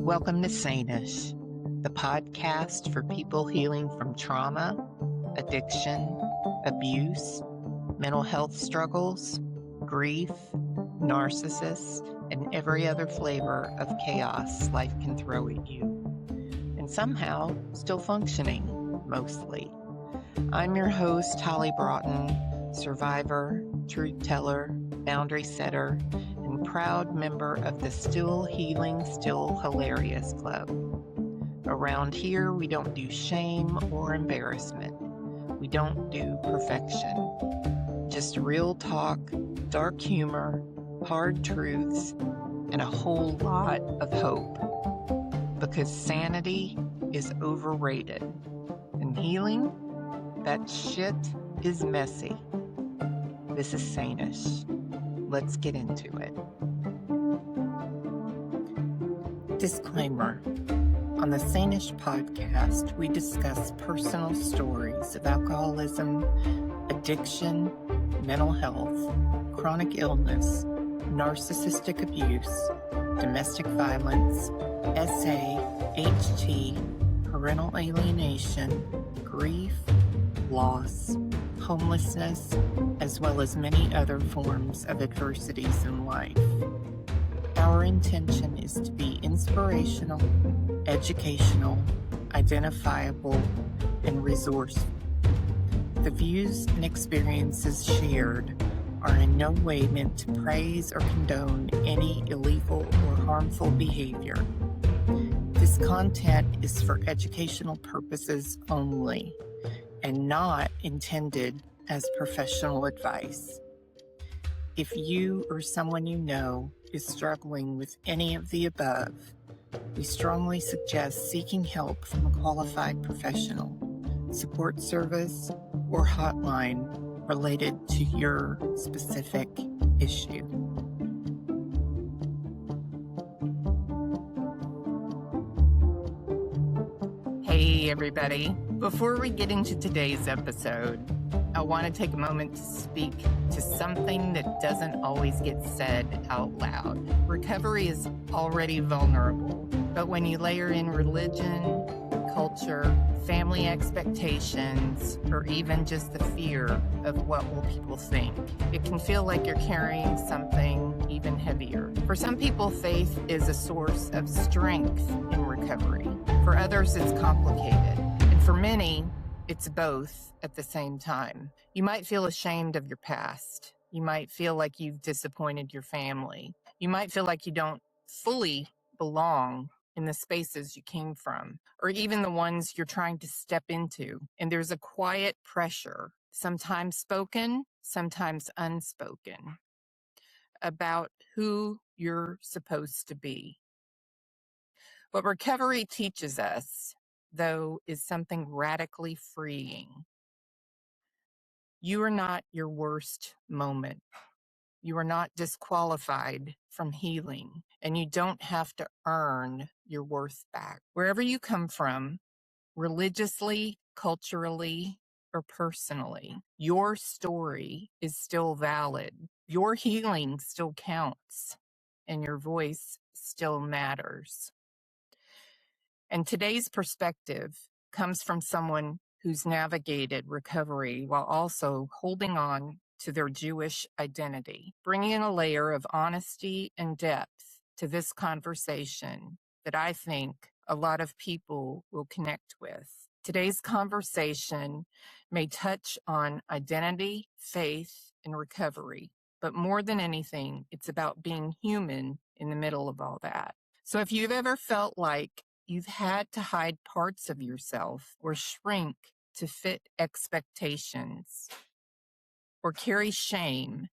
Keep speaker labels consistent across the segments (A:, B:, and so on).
A: Welcome to Sane-ish, the podcast for people healing from trauma, addiction, abuse, mental health struggles, grief, narcissists, and every other flavor of chaos life can throw at you. And somehow still functioning, mostly. I'm your host, Holly Broughton, survivor, truth teller, boundary setter, and proud member of the Still Healing, Still Hilarious Club. Around here, we don't do shame or embarrassment. We don't do perfection. Just real talk, dark humor, hard truths, and a whole lot of hope. Because sanity is overrated. And healing? That shit is messy. This is Sane-ish. Let's get into it. Disclaimer. On the Sane-ish podcast, we discuss personal stories of alcoholism, addiction, mental health, chronic illness, narcissistic abuse, domestic violence, SA, HT, parental alienation, grief, loss, homelessness, as well as many other forms of adversities in life. Our intention is to be inspirational, educational, identifiable, and resourceful. The views and experiences shared are in no way meant to praise or condone any illegal or harmful behavior. This content is for educational purposes only and not intended as professional advice. If you or someone you know is struggling with any of the above, we strongly suggest seeking help from a qualified professional, support service, or hotline related to your specific issue. Hey, everybody. Before we get into today's episode, I want to take a moment to speak to something that doesn't always get said out loud. Recovery is already vulnerable, but when you layer in religion, culture, family expectations, or even just the fear of what will people think, it can feel like you're carrying something even heavier. For some people, faith is a source of strength in recovery. For others, it's complicated. And for many, it's both at the same time. You might feel ashamed of your past. You might feel like you've disappointed your family. You might feel like you don't fully belong in the spaces you came from, or even the ones you're trying to step into. And there's a quiet pressure, sometimes spoken, sometimes unspoken, about who you're supposed to be. What recovery teaches us, though, is something radically freeing. You are not your worst moment. You are not disqualified from healing, and you don't have to earn your worth back. Wherever you come from, religiously, culturally, or personally, your story is still valid. Your healing still counts, and your voice still matters. And today's perspective comes from someone who's navigated recovery while also holding on to their Jewish identity, bringing in a layer of honesty and depth to this conversation that I think a lot of people will connect with. Today's conversation may touch on identity, faith, and recovery, but more than anything, it's about being human in the middle of all that. So if you've ever felt like you've had to hide parts of yourself or shrink to fit expectations or carry shame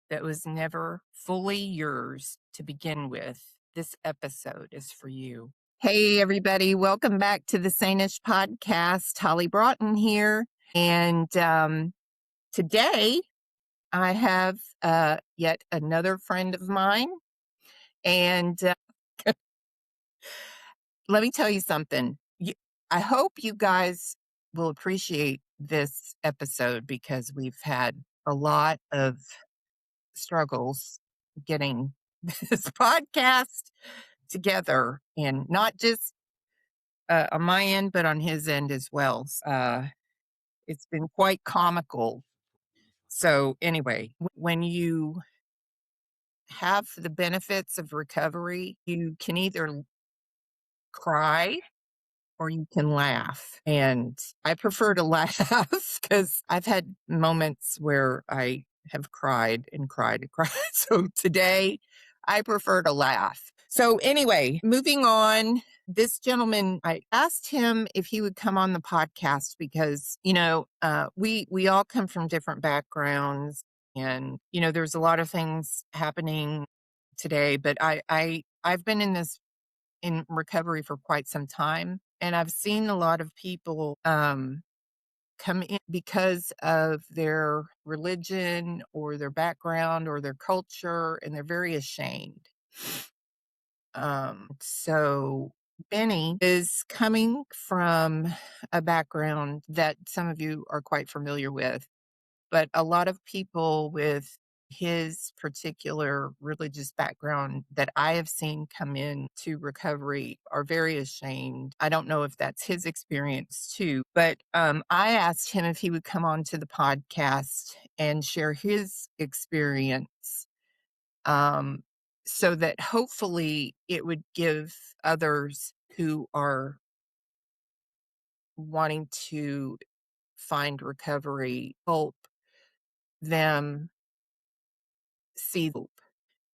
A: that was never fully yours to begin with, this episode is for you. Hey, everybody. Welcome back to the Sane-ish podcast. Holly Broughton here. And today I have yet another friend of mine. And let me tell you something. I hope you guys will appreciate this episode because we've had a lot of struggles getting this podcast together, and not just on my end, but on his end as well. It's been quite comical. So, anyway, when you have the benefits of recovery, you can either cry or you can laugh. And I prefer to laugh because I've had moments where I have cried and cried and cried. So today I prefer to laugh. So anyway, moving on. This gentleman, I asked him if he would come on the podcast because, we all come from different backgrounds, and there's a lot of things happening today. But I've been in recovery for quite some time, and I've seen a lot of people come in because of their religion or their background or their culture, and they're very ashamed. So Benny is coming from a background that some of you are quite familiar with, but a lot of people with his particular religious background that I have seen come in to recovery are very ashamed. I don't know if that's his experience too, but I asked him if he would come on to the podcast and share his experience, um, so that hopefully it would give others who are wanting to find recovery help them see hope.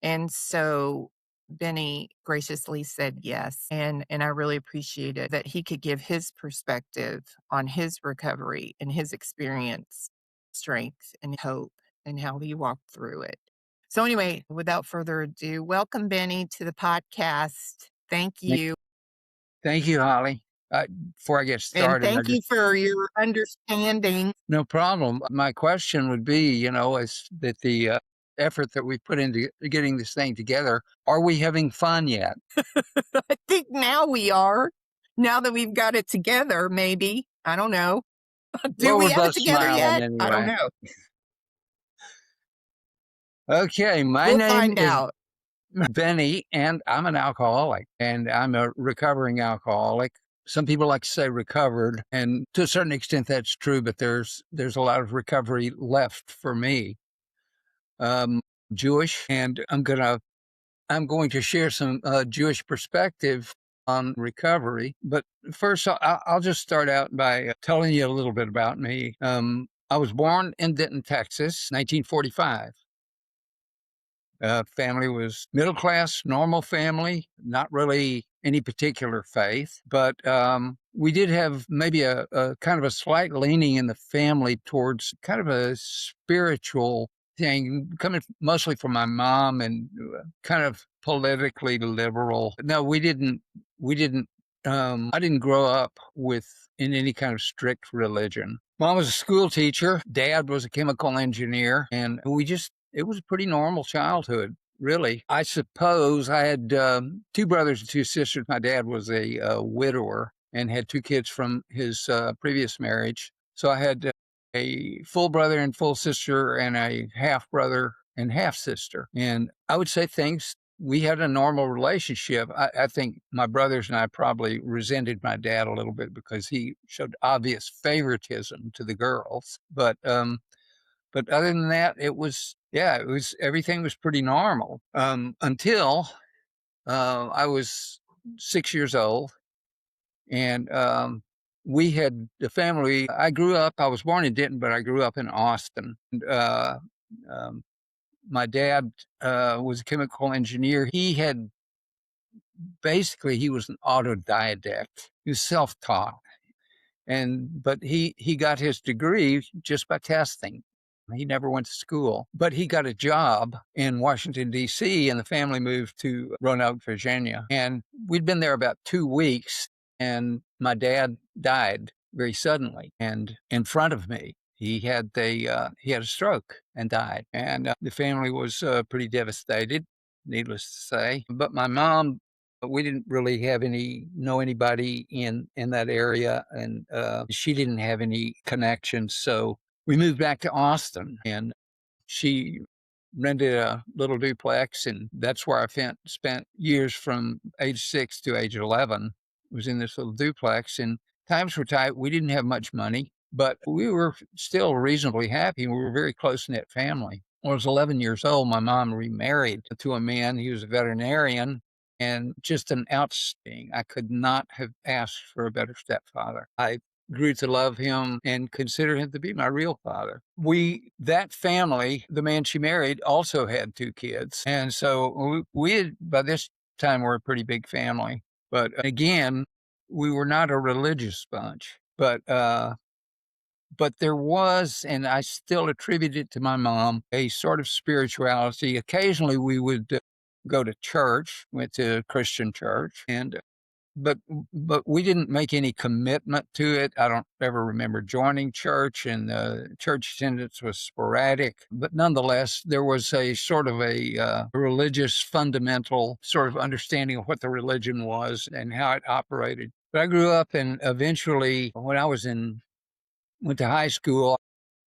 A: And so Benny graciously said yes. And I really appreciated that he could give his perspective on his recovery and his experience, strength and hope, and how he walked through it. So anyway, without further ado, welcome Benny to the podcast. Thank you.
B: Thank you, Holly. Before I get
A: And
B: started,
A: thank you for your understanding.
B: no problem. My question would be, is that the effort that we put into getting this thing together, are we having fun yet?
A: I think now we are. Now that we've got it together, maybe. I don't know. Do
B: Well,
A: we
B: we're
A: have it
B: both
A: together
B: smiling
A: yet? I don't
B: anyway.
A: know.
B: Okay, my
A: We'll
B: name
A: find
B: is
A: out.
B: Benny, and I'm an alcoholic, and I'm a recovering alcoholic. Some people like to say recovered, and to a certain extent that's true, but there's a lot of recovery left for me. Jewish, and I'm going to share some Jewish perspective on recovery. But first, I'll just start out by telling you a little bit about me. I was born in Denton, Texas, 1945. Family was middle class, normal family, not really any particular faith, but we did have maybe a kind of a slight leaning in the family towards kind of a spiritual thing, coming mostly from my mom, and kind of politically liberal. No, we didn't. We didn't. I didn't grow up in any kind of strict religion. Mom was a school teacher. Dad was a chemical engineer, and it was a pretty normal childhood, really. I suppose I had two brothers and two sisters. My dad was a widower and had two kids from his previous marriage. So I had a full brother and full sister and a half brother and half sister. And I would say we had a normal relationship. I think my brothers and I probably resented my dad a little bit because he showed obvious favoritism to the girls. But other than that, everything was pretty normal until I was 6 years old. And we had the family. I was born in Denton, but I grew up in Austin. And, um, my dad was a chemical engineer. He was an autodidact. He was self-taught. But he got his degree just by testing. He never went to school, but he got a job in Washington, D.C., and the family moved to Roanoke, Virginia. And we'd been there about 2 weeks, and my dad died very suddenly and in front of me. He had a stroke and died, and the family was pretty devastated, needless to say. But my mom, we didn't really know anybody in that area, and she didn't have any connections. So we moved back to Austin, and she rented a little duplex, and that's where I spent years from age 6 to age 11, was in this little duplex, and times were tight. We didn't have much money, but we were still reasonably happy. We were a very close-knit family. When I was 11 years old, my mom remarried to a man. He was a veterinarian and just an outstanding. I could not have asked for a better stepfather. I grew to love him and consider him to be my real father. That family, the man she married, also had 2 kids. And so we had, by this time, we're a pretty big family. But again, we were not a religious bunch, but there was, and I still attribute it to my mom, a sort of spirituality. Occasionally we would go to church, went to a Christian church, and but but we didn't make any commitment to it. I don't ever remember joining church, and church attendance was sporadic. But nonetheless, there was a sort of a religious fundamental sort of understanding of what the religion was and how it operated. But I grew up, and eventually, when I went to high school,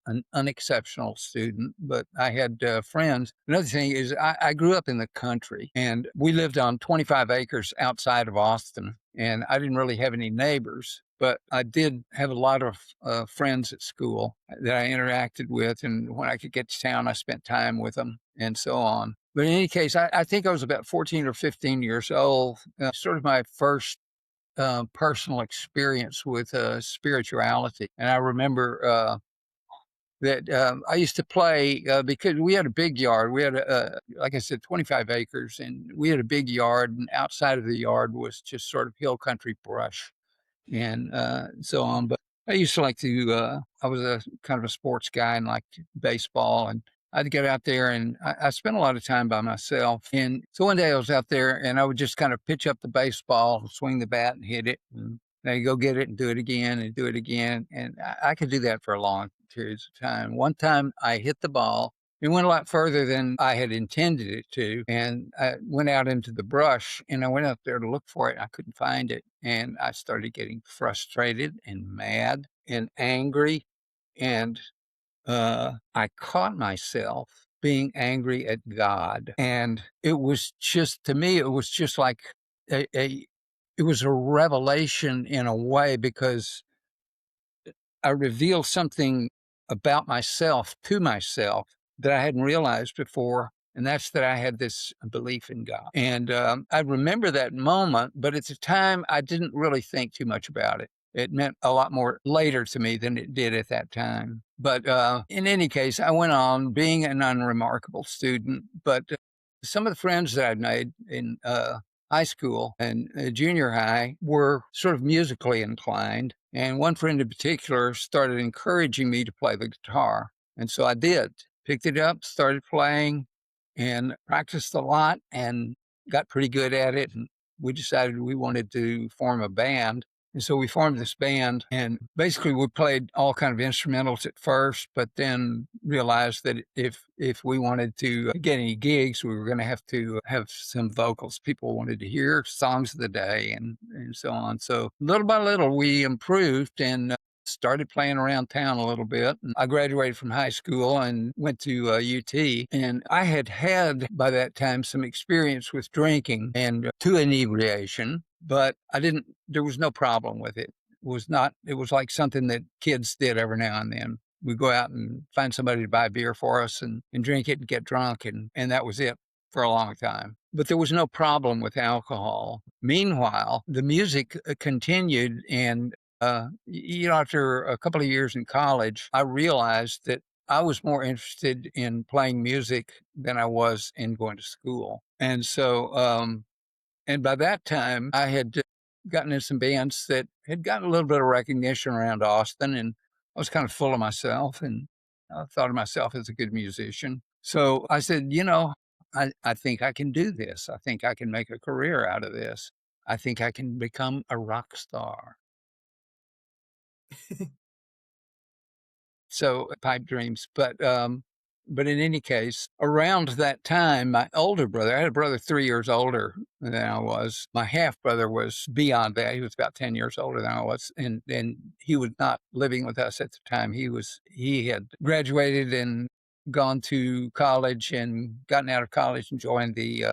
B: an unexceptional student, but I had friends. Another thing is I grew up in the country, and we lived on 25 acres outside of Austin, and I didn't really have any neighbors, but I did have a lot of friends at school that I interacted with, and when I could get to town, I spent time with them and so on. But in any case, I think I was about 14 or 15 years old, sort of my first personal experience with spirituality. And I remember that I used to play because we had a big yard. We had, like I said, 25 acres, and we had a big yard, and outside of the yard was just sort of hill country brush and so on. But I used to like to, I was a kind of a sports guy and liked baseball, and I'd get out there, and I spent a lot of time by myself. And so one day I was out there, and I would just kind of pitch up the baseball, swing the bat, and hit it. And then go get it and do it again and do it again. And I could do that for a long periods of time. One time I hit the ball. It went a lot further than I had intended it to. And I went out into the brush, and I went out there to look for it. I couldn't find it. And I started getting frustrated and mad and angry. And I caught myself being angry at God. And it was just, to me, it was just like it was a revelation in a way, because I revealed something about myself to myself that I hadn't realized before. And that's that I had this belief in God. And I remember that moment, but at the time, I didn't really think too much about it. It meant a lot more later to me than it did at that time. But in any case, I went on being an unremarkable student. But some of the friends that I'd made in high school and junior high were sort of musically inclined. And one friend in particular started encouraging me to play the guitar. And so I did, picked it up, started playing, and practiced a lot and got pretty good at it. And we decided we wanted to form a band. And so we formed this band, and basically we played all kind of instrumentals at first, but then realized that if we wanted to get any gigs, we were going to have some vocals. People wanted to hear songs of the day and so on. So little by little, we improved and started playing around town a little bit. And I graduated from high school and went to UT. And I had by that time some experience with drinking and to inebriation, but there was no problem with it. It was like something that kids did every now and then. We'd go out and find somebody to buy beer for us and drink it and get drunk. And that was it for a long time. But there was no problem with alcohol. Meanwhile, the music continued, and after a couple of years in college, I realized that I was more interested in playing music than I was in going to school. And so, and by that time, I had gotten in some bands that had gotten a little bit of recognition around Austin, and I was kind of full of myself, and I thought of myself as a good musician. So I said, I think I can do this. I think I can make a career out of this. I think I can become a rock star. So pipe dreams, but in any case, around that time, my older brother, I had a brother 3 years older than I was. My half brother was beyond that. He was about 10 years older than I was. And he was not living with us at the time. He had graduated and gone to college and gotten out of college and joined the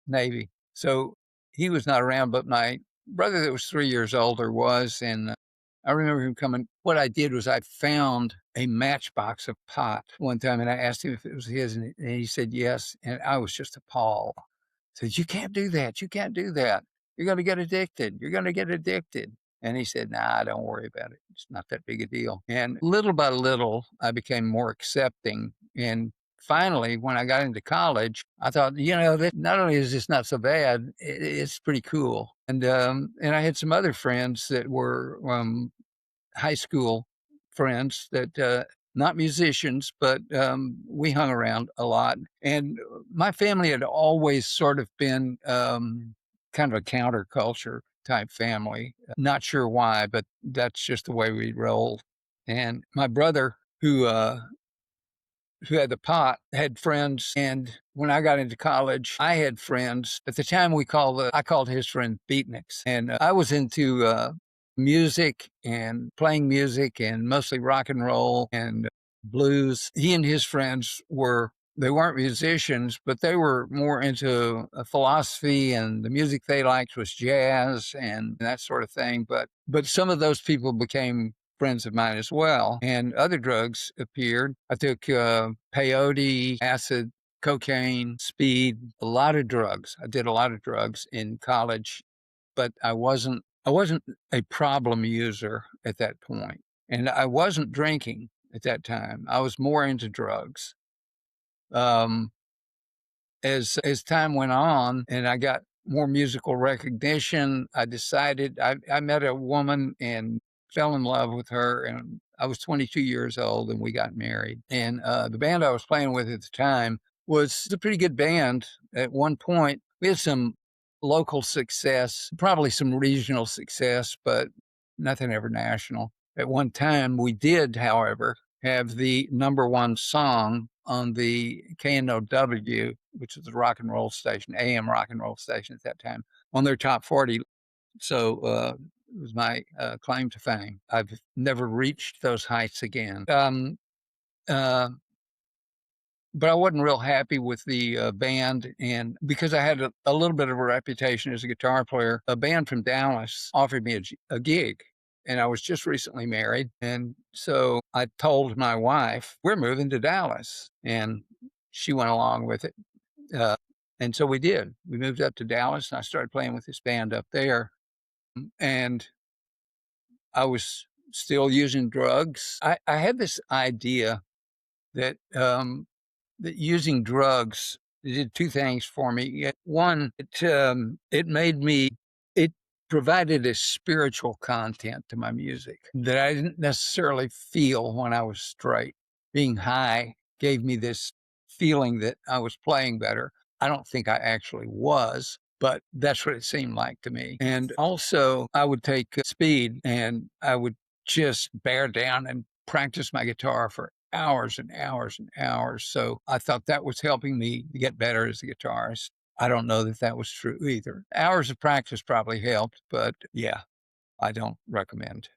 B: Navy. So he was not around, but my brother that was 3 years older was. And I remember him coming. What I did was I found a matchbox of pot one time, and I asked him if it was his, and he said yes. And I was just appalled. I said, "You can't do that. You can't do that. You're going to get addicted. You're going to get addicted." And he said, "Nah, don't worry about it. It's not that big a deal." And little by little, I became more accepting. And finally, when I got into college, I thought, that not only is this not so bad, it's pretty cool. And I had some other friends that were high school friends that not musicians, but we hung around a lot. And my family had always sort of been kind of a counterculture type family. Not sure why, but that's just the way we rolled. And my brother, who had the pot, had friends. And when I got into college, I had friends. At the time, I called his friend beatniks. And I was into music and playing music and mostly rock and roll and blues. He and his friends they weren't musicians, but they were more into philosophy, and the music they liked was jazz and that sort of thing. But some of those people became friends of mine as well, and other drugs appeared. I took peyote, acid, cocaine, speed, a lot of drugs. I did a lot of drugs in college, but I wasn't a problem user at that point, and I wasn't drinking at that time. I was more into drugs. Um, as time went on and I got more musical recognition, I decided I met a woman and fell in love with her. And I was 22 years old and we got married. And the band I was playing with at the time was a pretty good band. At one point, we had some local success, probably some regional success, but nothing ever national. At one time, we did, however, have the number one song on the KNOW, which is the rock and roll station, AM rock and roll station at that time, on their top 40. So it was my claim to fame. I've never reached those heights again. Uh, but I wasn't real happy with the band. And because I had a little bit of a reputation as a guitar player, a band from Dallas offered me a gig. And I was just recently married. And so I told my wife, we're moving to Dallas. And she went along with it. And so we did. We moved up to Dallas and I started playing with this band up there. And I was still using drugs. I had this idea that that using drugs did two things for me. One, it provided a spiritual content to my music that I didn't necessarily feel when I was straight. Being high gave me this feeling that I was playing better. I don't think I actually was, but that's what it seemed like to me. And also, I would take speed and I would just bear down and practice my guitar for hours and hours and hours. So I thought that was helping me get better as a guitarist. I don't know that that was true either. Hours of practice probably helped, but yeah, I don't recommend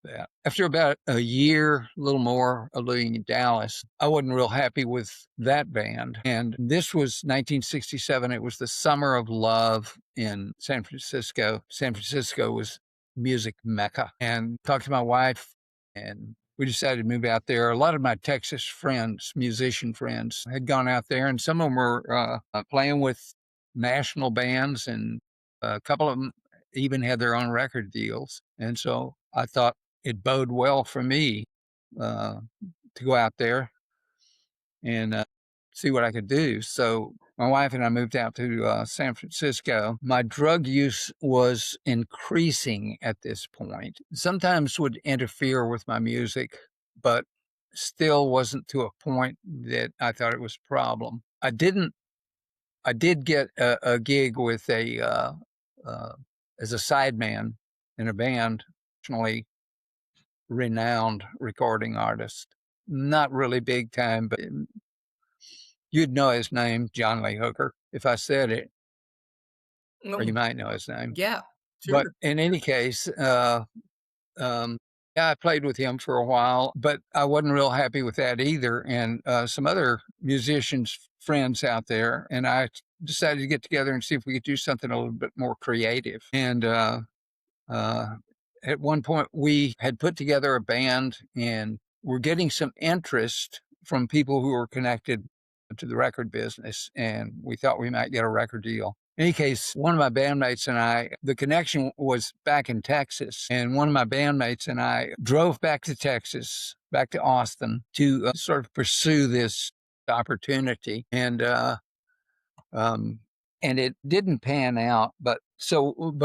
B: that. After about a year, a little more of living in Dallas, I wasn't real happy with that band. And this was 1967. It was the summer of love in San Francisco. San Francisco was music mecca. And talked to my wife and we decided to move out there. A lot of my Texas friends, musician friends, had gone out there, and some of them were playing with national bands, and a couple of them even had their own record deals. And so I thought it bode well for me to go out there and see what I could do. So my wife and I moved out to San Francisco. My drug use was increasing at this point. Sometimes would interfere with my music, but still wasn't to a point that I thought it was a problem. I did get a gig with as a sideman in a band, nationally renowned recording artist. Not really big time, but you'd know his name, John Lee Hooker, if I said it, or you might know his name.
A: Yeah,
B: But
A: sure.
B: in any case, Yeah, I played with him for a while, but I wasn't real happy with that either. And some other musicians, friends out there, and I decided to get together and see if we could do something a little bit more creative. And uh, at one point, we had put together a band and we're getting some interest from people who were connected to the record business. And we thought we might get a record deal. In any case, one of my bandmates and I, the connection was back in Texas. And one of my bandmates and I drove back to Texas, back to Austin, to sort of pursue this opportunity. Um, and it didn't pan out. But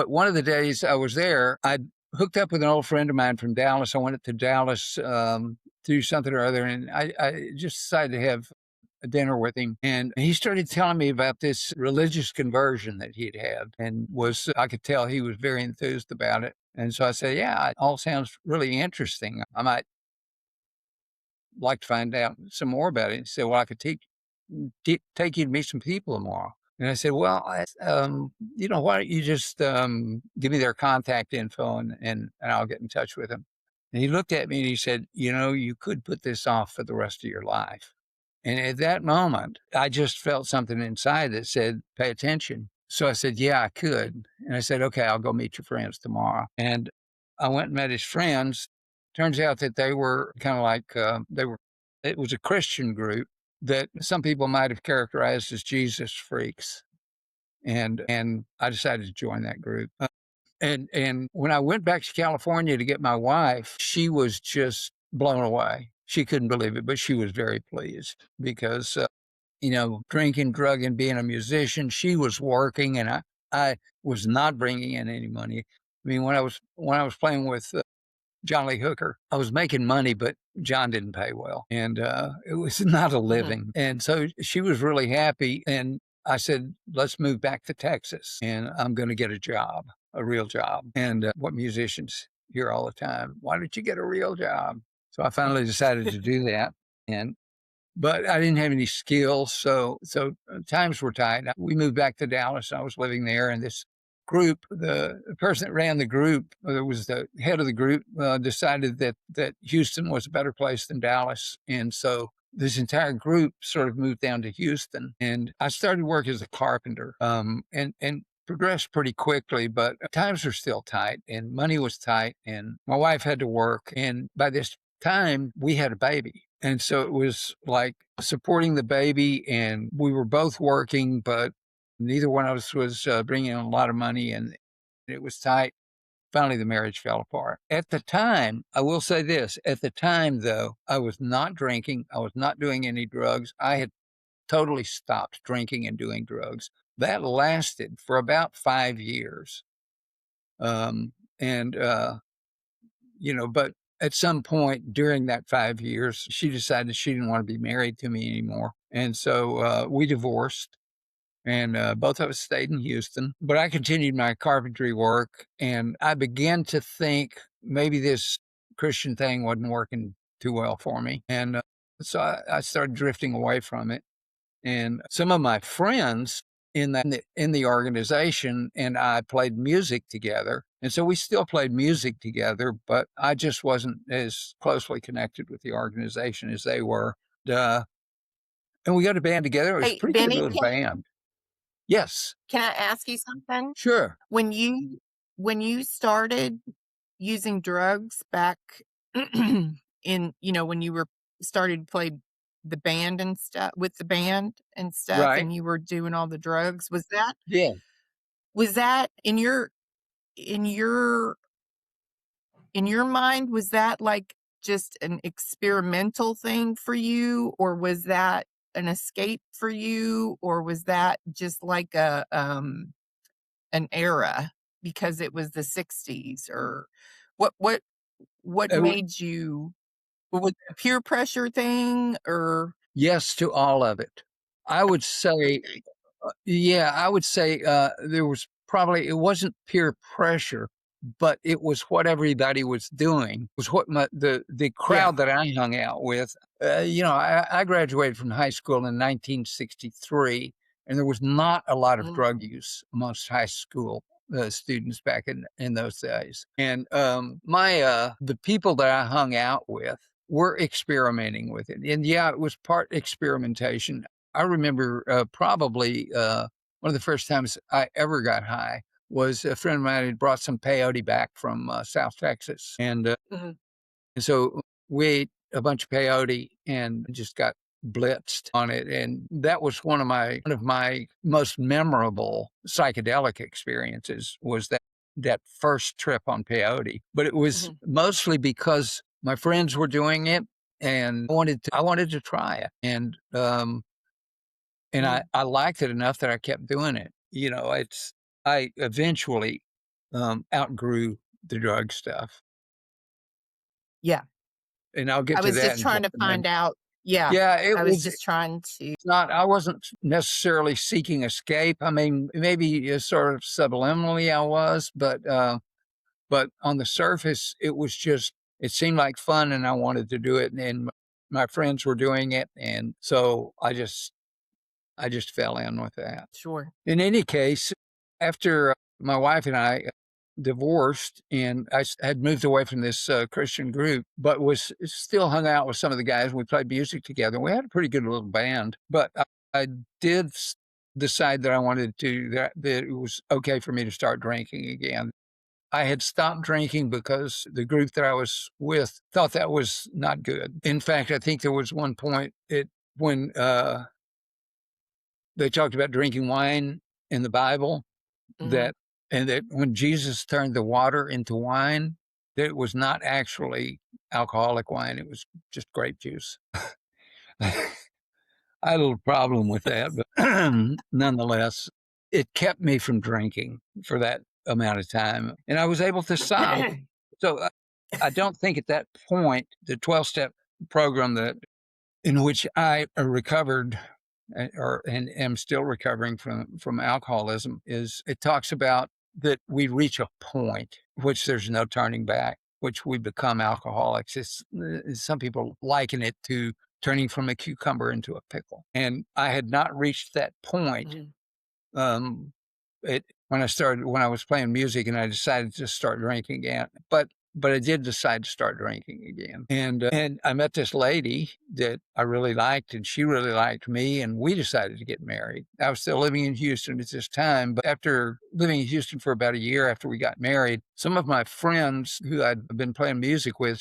B: one of the days I was there, I hooked up with an old friend of mine from Dallas. I went to Dallas to do something or other, and I just decided to have a dinner with him. And he started telling me about this religious conversion that he'd had, and I could tell he was very enthused about it. And so I said, "Yeah, it all sounds really interesting. I might like to find out some more about it." He said, "Well, I could take you to meet some people tomorrow." And I said, "Well, why don't you just give me their contact info and I'll get in touch with them." And he looked at me and he said, "You could put this off for the rest of your life." And at that moment, I just felt something inside that said, "Pay attention." So I said, "Yeah, I could." And I said, "Okay, I'll go meet your friends tomorrow." And I went and met his friends. Turns out that they were kind of like, it was a Christian group that some people might have characterized as Jesus freaks. And I decided to join that group. And when I went back to California to get my wife, she was just blown away. She couldn't believe it, but she was very pleased because, drinking, drugging, being a musician, she was working and I was not bringing in any money. I mean, when I was playing with John Lee Hooker, I was making money, but John didn't pay well. And it was not a living. And so she was really happy. And I said, let's move back to Texas and I'm going to get a job, a real job. And what musicians hear all the time, why don't you get a real job? So I finally decided to do that. But I didn't have any skills. So times were tight. We moved back to Dallas. I was living there and this group, the person that ran the group, was the head of the group, decided that Houston was a better place than Dallas. And so this entire group sort of moved down to Houston and I started work as a carpenter, and progressed pretty quickly, but times were still tight and money was tight and my wife had to work. And by this time we had a baby. And so it was like supporting the baby and we were both working, but neither one of us was bringing in a lot of money and it was tight. Finally, the marriage fell apart. At the time, I will say this, at the time though, I was not drinking. I was not doing any drugs. I had totally stopped drinking and doing drugs. That lasted for about 5 years. And but at some point during that 5 years, she decided she didn't want to be married to me anymore. And so we divorced and both of us stayed in Houston. But I continued my carpentry work and I began to think maybe this Christian thing wasn't working too well for me. And so I started drifting away from it. And some of my friends in the organization and I played music together. And so we still played music together, but I just wasn't as closely connected with the organization as they were. And we got a band together. It was a
A: Hey,
B: pretty good
A: Benny,
B: little band. Yes,
A: can I ask you something?
B: sure.
A: When you started using drugs back when you were started to play the band and stuff with the band and stuff
B: Right.
A: and you were doing all the drugs,
B: Yeah.
A: was that in your in your mind, was that like just an experimental thing for you, or was that an escape for you, or was that just like an era because it was the 60s, or what what
B: Uh,
A: made you, was it a peer pressure thing or
B: yes to all of it. I would say
A: okay.
B: Yeah, I would say it wasn't peer pressure, but it was what everybody was doing. It was what the
A: Yeah.
B: crowd that I hung out with. I graduated from high school in 1963, and there was not a lot of
A: Mm.
B: drug use amongst high school students back in those days. And the people that I hung out with were experimenting with it. And yeah, it was part experimentation. I remember probably one of the first times I ever got high was a friend of mine had brought some peyote back from South Texas. And so we ate a bunch of peyote and just got blitzed on it. And that was one of my most memorable psychedelic experiences was that first trip on peyote. But it was mostly because my friends were doing it and I wanted to try it. And I liked it enough that I kept doing it. You know, I eventually outgrew the drug stuff.
A: Yeah.
B: And I'll get
A: I
B: to
A: was
B: that
A: just
B: in
A: trying
B: just
A: to
B: a minute.
A: find out. Yeah.
B: Yeah, it
A: I was
B: was
A: just trying to.
B: not I wasn't necessarily seeking escape. I mean, maybe sort of subliminally I was, but on the surface, it was just it seemed like fun and I wanted to do it and my friends were doing it. And so I just fell in with that.
A: Sure.
B: In any case, after my wife and I divorced and had moved away from this Christian group, but was still hung out with some of the guys. We played music together. We had a pretty good little band, but I did decide that I wanted to, that it was okay for me to start drinking again. I had stopped drinking because the group that I was with thought that was not good. In fact, I think there was one point when they talked about drinking wine in the Bible that when Jesus turned the water into wine, that it was not actually alcoholic wine. It was just grape juice. I had a little problem with that, but nonetheless, it kept me from drinking for that amount of time. And I was able to stop. So I don't think at that point, the 12-step program in which I recovered and am still recovering from alcoholism it talks about that we reach a point which there's no turning back, which we become alcoholics. Some people liken it to turning from a cucumber into a pickle. And I had not reached that point. Um, when I was playing music and I decided to start drinking again, but I did decide to start drinking again. And I met this lady that I really liked and she really liked me and we decided to get married. I was still living in Houston at this time, but after living in Houston for about a year after we got married, some of my friends who I'd been playing music with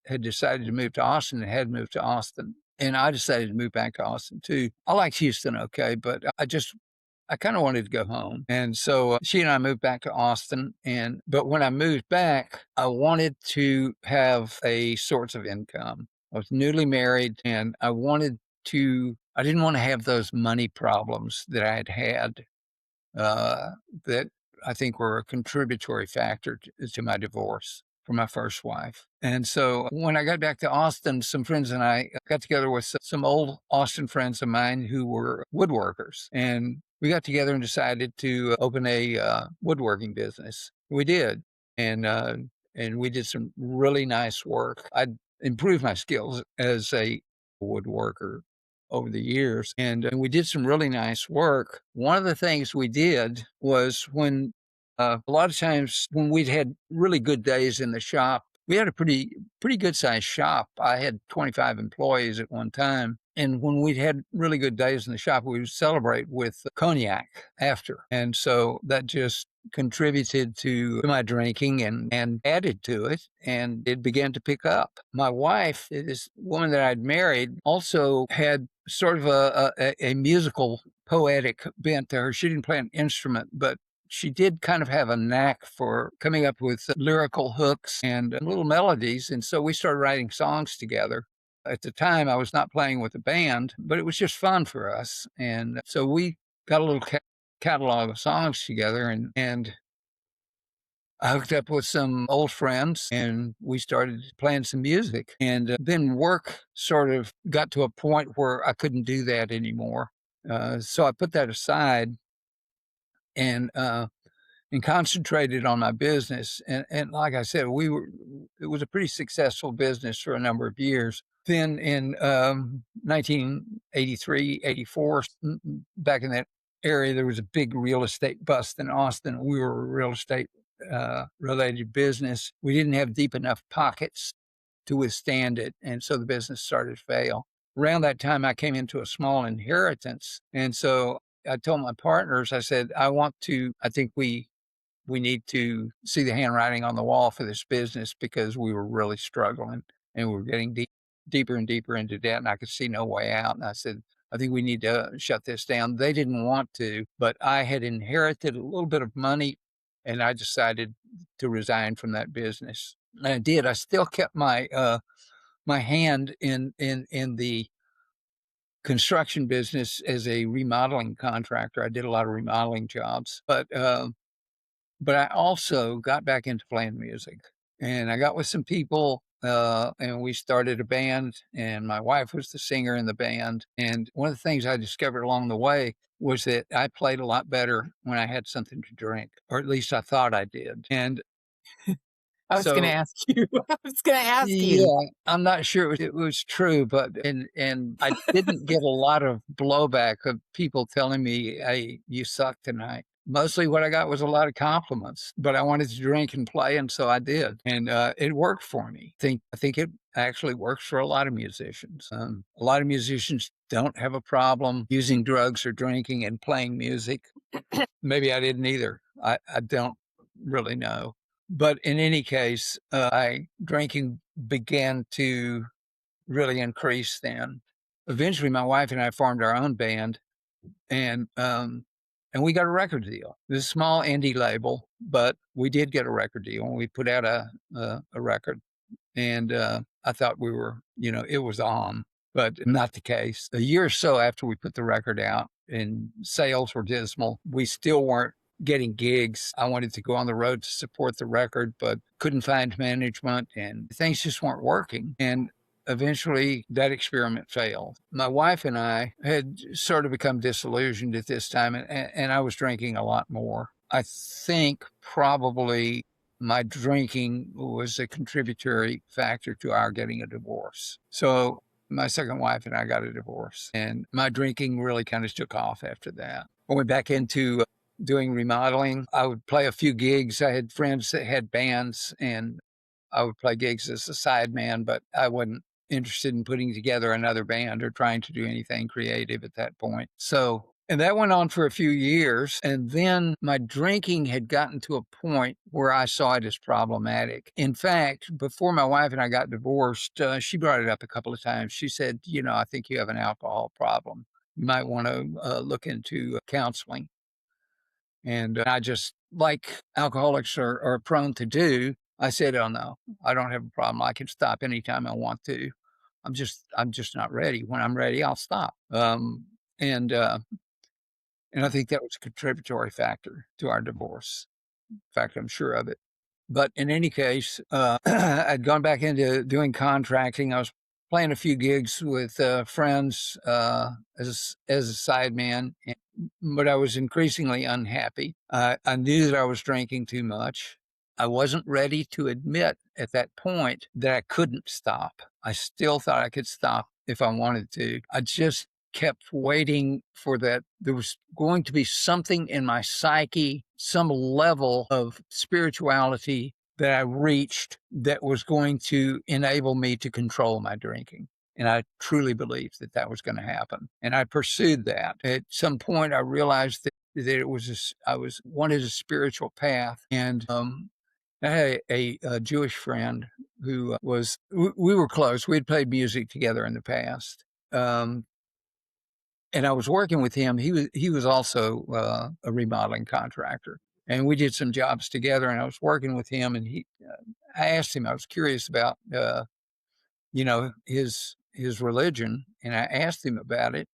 B: had decided to move to Austin and had moved to Austin. And I decided to move back to Austin too. I liked Houston okay, but I kind of wanted to go home. And so she and I moved back to Austin. But when I moved back, I wanted to have a source of income. I was newly married and I didn't want to have those money problems that I had that I think were a contributory factor to my divorce from my first wife. And so when I got back to Austin, some friends and I got together with some old Austin friends of mine who were woodworkers. And we got together and decided to open a woodworking business. We did. And we did some really nice work. I improved my skills as a woodworker over the years. And we did some really nice work. One of the things we did was when a lot of times when we'd had really good days in the shop, we had a pretty good sized shop. I had 25 employees at one time. And when we'd had really good days in the shop, we would celebrate with cognac after. And so that just contributed to my drinking and added to it, and it began to pick up. My wife, this woman that I'd married, also had sort of a musical poetic bent to her. She didn't play an instrument, but she did kind of have a knack for coming up with lyrical hooks and little melodies. And so we started writing songs together. At the time, I was not playing with a band, but it was just fun for us. And so we got a little catalog of songs together and I hooked up with some old friends and we started playing some music. And then work sort of got to a point where I couldn't do that anymore. So I put that aside and concentrated on my business. And like I said, it was a pretty successful business for a number of years. Then in 1983, 84, back in that area, there was a big real estate bust in Austin. We were a real estate related business. We didn't have deep enough pockets to withstand it. And so the business started to fail. Around that time, I came into a small inheritance. And so I told my partners, I said, I think we need to see the handwriting on the wall for this business because we were really struggling and we were getting deeper and deeper into debt and I could see no way out. And I said, I think we need to shut this down. They didn't want to, but I had inherited a little bit of money and I decided to resign from that business. And I did. I still kept my hand in the construction business as a remodeling contractor. I did a lot of remodeling jobs, but I also got back into playing music, and I got with some people, and we started a band, and my wife was the singer in the band. And one of the things I discovered along the way was that I played a lot better when I had something to drink, or at least I thought I did. And
A: I was going to
B: so
A: ask you. I was going to ask you.
B: yeah, I'm not sure it was true, but and I didn't get a lot of blowback of people telling me, "Hey, you suck tonight." Mostly what I got was a lot of compliments, but I wanted to drink and play, and so I did, and it worked for me. I think it actually works for a lot of musicians. A lot of musicians don't have a problem using drugs or drinking and playing music. Maybe I didn't either. I don't really know. But in any case, my drinking began to really increase then. Eventually, my wife and I formed our own band, and and we got a record deal. It was a small indie label, but we did get a record deal, and we put out a record. And I thought we were, it was on, but not the case. A year or so after we put the record out and sales were dismal, we still weren't getting gigs. I wanted to go on the road to support the record, but couldn't find management and things just weren't working. And eventually that experiment failed. My wife and I had sort of become disillusioned at this time, and I was drinking a lot more. I think probably my drinking was a contributory factor to our getting a divorce. So my second wife and I got a divorce, and my drinking really kind of took off after that. I went back into doing remodeling. I would play a few gigs. I had friends that had bands, and I would play gigs as a sideman, but I wasn't interested in putting together another band or trying to do anything creative at that point. So, and that went on for a few years. And then my drinking had gotten to a point where I saw it as problematic. In fact, before my wife and I got divorced, she brought it up a couple of times. She said, I think you have an alcohol problem. You might want to look into counseling. And I just, like alcoholics are prone to do, I said, oh no, I don't have a problem. I can stop anytime I want to. I'm just not ready. When I'm ready, I'll stop. And I think that was a contributory factor to our divorce. In fact, I'm sure of it. But in any case, I'd gone back into doing contracting. I was playing a few gigs with friends as a sideman, but I was increasingly unhappy. I knew that I was drinking too much. I wasn't ready to admit at that point that I couldn't stop. I still thought I could stop if I wanted to. I just kept waiting for that. There was going to be something in my psyche, some level of spirituality that I reached that was going to enable me to control my drinking. And I truly believed that that was going to happen. And I pursued that. At some point, I realized that it was, I wanted a spiritual path. And I had a Jewish friend who we were close. We had played music together in the past. And I was working with him. He was also a remodeling contractor, and we did some jobs together. And I was working with him, and I asked him. I was curious about his religion, and I asked him about it,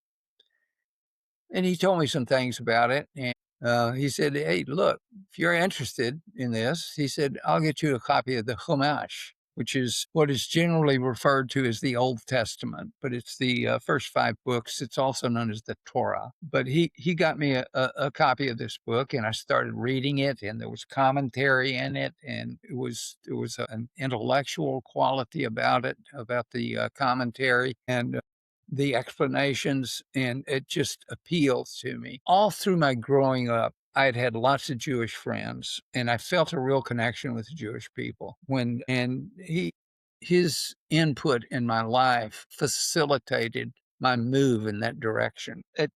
B: and he told me some things about it. And he said, "Hey, look, if you're interested in this," he said, "I'll get you a copy of the Chumash, which is what is generally referred to as the Old Testament, but it's the first 5 books. It's also known as the Torah." But he got me a copy of this book, and I started reading it, and there was commentary in it, and it was an intellectual quality about it, about the commentary, and the explanations, and it just appeals to me. All through my growing up, I had had lots of Jewish friends, and I felt a real connection with the Jewish people. His input in my life facilitated my move in that direction. At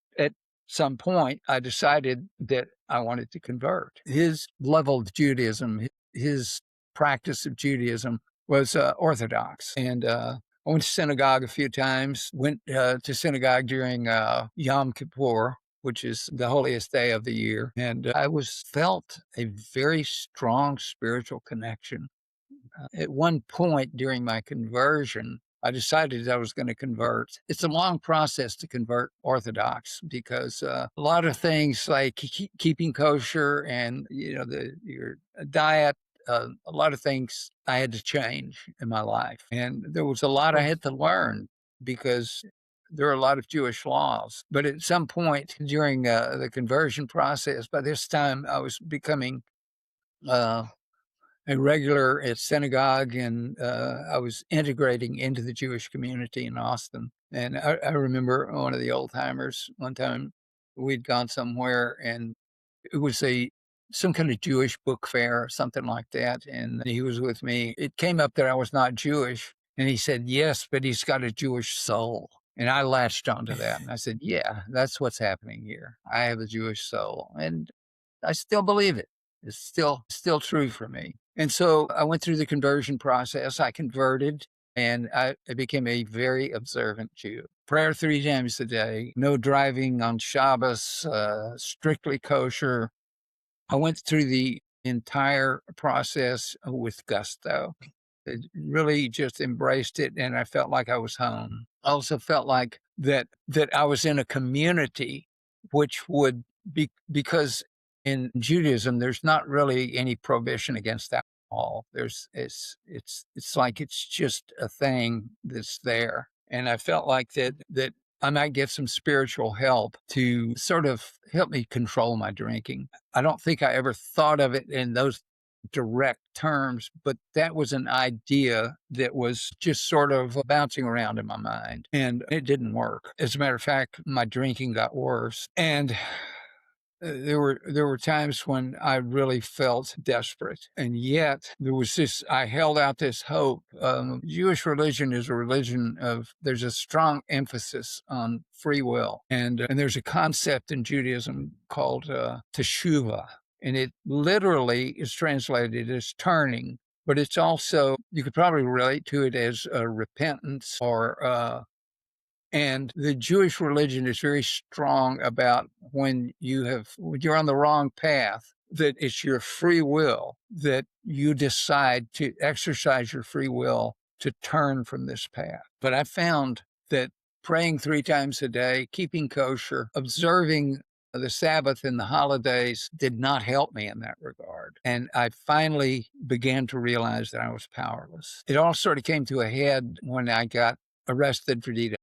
B: some point, I decided that I wanted to convert. His level of Judaism, his practice of Judaism was Orthodox, and I went to synagogue a few times, went to synagogue during Yom Kippur, which is the holiest day of the year. And felt a very strong spiritual connection. At one point during my conversion, I decided I was going to convert. It's a long process to convert Orthodox because a lot of things like keeping kosher and your diet, a lot of things I had to change in my life, and there was a lot I had to learn because there are a lot of Jewish laws. But at some point during the conversion process, by this time I was becoming a regular at synagogue, and I was integrating into the Jewish community in Austin. And I remember one of the old timers one time, we'd gone somewhere, and it was some kind of Jewish book fair or something like that, and he was with me. It came up that I was not Jewish, and he said, "Yes, but he's got a Jewish soul." And I latched onto that, and I said, "Yeah, that's what's happening here. I have a Jewish soul." And I still believe it. It's still true for me. And so I went through the conversion process. I converted, and I became a very observant Jew. Prayer 3 times a day, no driving on Shabbos, strictly kosher. I went through the entire process with gusto. It really just embraced it, and I felt like I was home. I also felt like that I was in a community which would be, because in Judaism there's not really any prohibition against alcohol. It's like it's just a thing that's there. And I felt like that I might get some spiritual help to sort of help me control my drinking. I don't think I ever thought of it in those direct terms, but that was an idea that was just sort of bouncing around in my mind, and it didn't work. As a matter of fact, my drinking got worse, and there were times when I really felt desperate, and yet there was this. I held out this hope. Jewish religion is a religion of. There's a strong emphasis on free will, and there's a concept in Judaism called Teshuvah, and it literally is translated as turning. But it's also, you could probably relate to it as repentance or and the Jewish religion is very strong about when you're on the wrong path, that it's your free will, that you decide to exercise your free will to turn from this path. But I found that praying 3 times a day, keeping kosher, observing the Sabbath and the holidays did not help me in that regard. And I finally began to realize that I was powerless. It all sort of came to a head when I got arrested for DWI,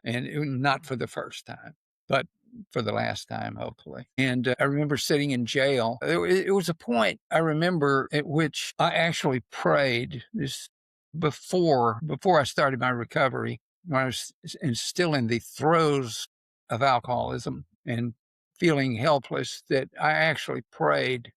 B: and not for the first time, but for the last time, hopefully. And I remember sitting in jail. It was a point I remember at which I actually prayed this before I started my recovery, when I was still in the throes of alcoholism and feeling helpless, that I actually prayed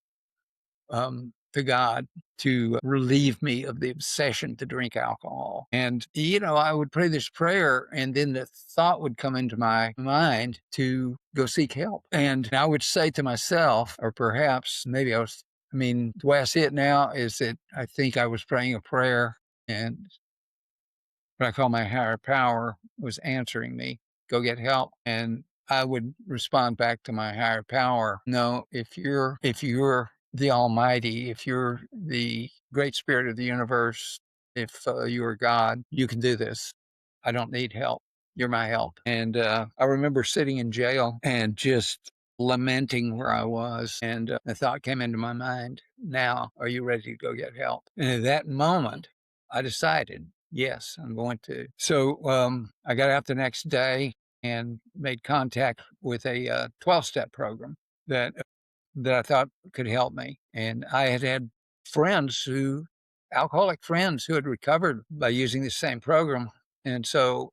B: to God to relieve me of the obsession to drink alcohol. And, I would pray this prayer, and then the thought would come into my mind to go seek help. And I would say to myself, or perhaps maybe the way I see it now is that I think I was praying a prayer, and what I call my higher power was answering me, go get help. And I would respond back to my higher power, no, if you're the Almighty, if you're the great spirit of the universe, if you are God, you can do this. I don't need help. You're my help. And I remember sitting in jail and just lamenting where I was. And the thought came into my mind, now, are you ready to go get help? And at that moment, I decided, yes, I'm going to. So I got out the next day and made contact with a 12-step program that I thought could help me. And I had alcoholic friends who had recovered by using the same program. And so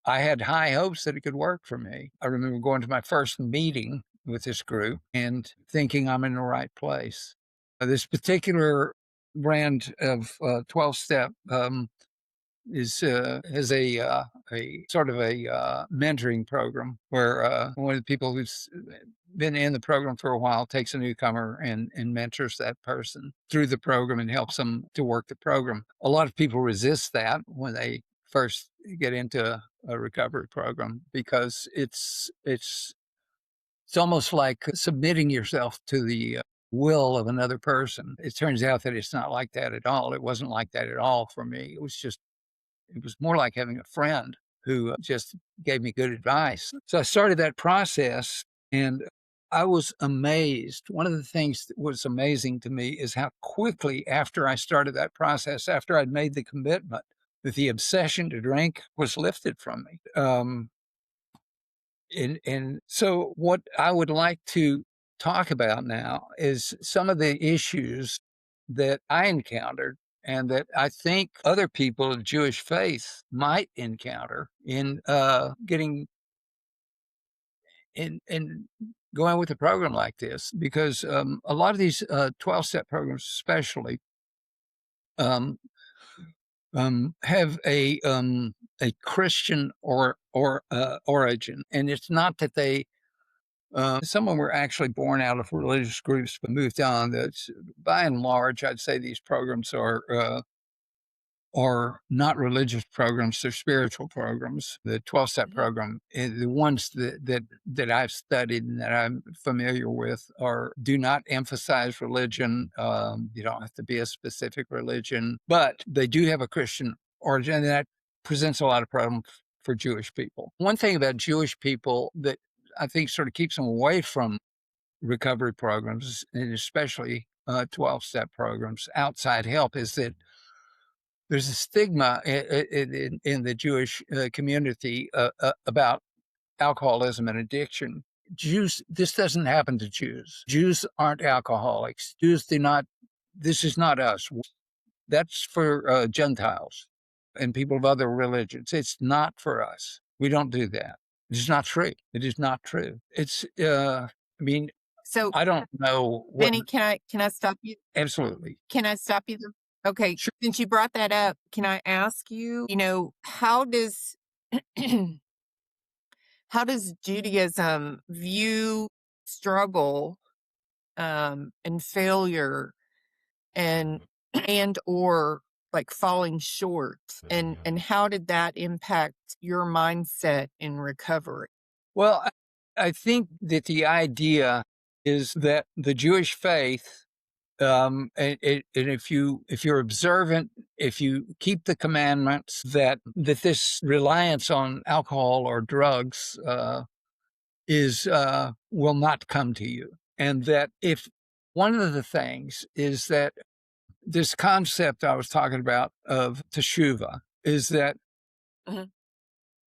B: I had high hopes that it could work for me. I remember going to my first meeting with this group and thinking I'm in the right place. This particular brand of 12-step is has a sort of a mentoring program where one of the people who's been in the program for a while takes a newcomer and mentors that person through the program and helps them to work the program. A lot of people resist that when they first get into a recovery program because it's almost like submitting yourself to the will of another person. It turns out that it's not like that at all. It wasn't like that at all for me. It was more like having a friend who just gave me good advice. So I started that process and I was amazed. One of the things that was amazing to me is how quickly after I started that process, after I'd made the commitment, that the obsession to drink was lifted from me. And so what I would like to talk about now is some of the issues that I encountered and that I think other people of Jewish faith might encounter in getting in going with a program like this, because a lot of these 12-step programs, especially, um, have a Christian or origin, and it's not that they some of them were actually born out of religious groups but moved on. That's by and large, I'd say these programs are not religious programs; they're spiritual programs. The 12-step program, the ones that I've studied and that I'm familiar with, are do not emphasize religion. You don't have to be a specific religion, but they do have a Christian origin, and that presents a lot of problems for Jewish people. One thing about Jewish people that I think sort of keeps them away from recovery programs, and especially 12-step programs, outside help, is that there's a stigma in the Jewish community about alcoholism and addiction. Jews, this doesn't happen to Jews. Jews aren't alcoholics. Jews do not, this is not us. That's for Gentiles and people of other religions. It's not for us. We don't do that. It's not true. It is not true. It's, I mean,
A: So,
B: I don't know what.
A: Benny, can I stop you?
B: Absolutely.
A: Can I stop you there? Okay,
B: Sure.
A: since you brought that up, can I ask you, how does how does Judaism view struggle and failure and or like falling short, and how did that impact your mindset in recovery?
B: Well, I think that the idea is that the Jewish faith, and if you're observant, if you keep the commandments, that this reliance on alcohol or drugs is will not come to you, and that if one of the things is that this concept I was talking about of Teshuvah is that
A: Mhm.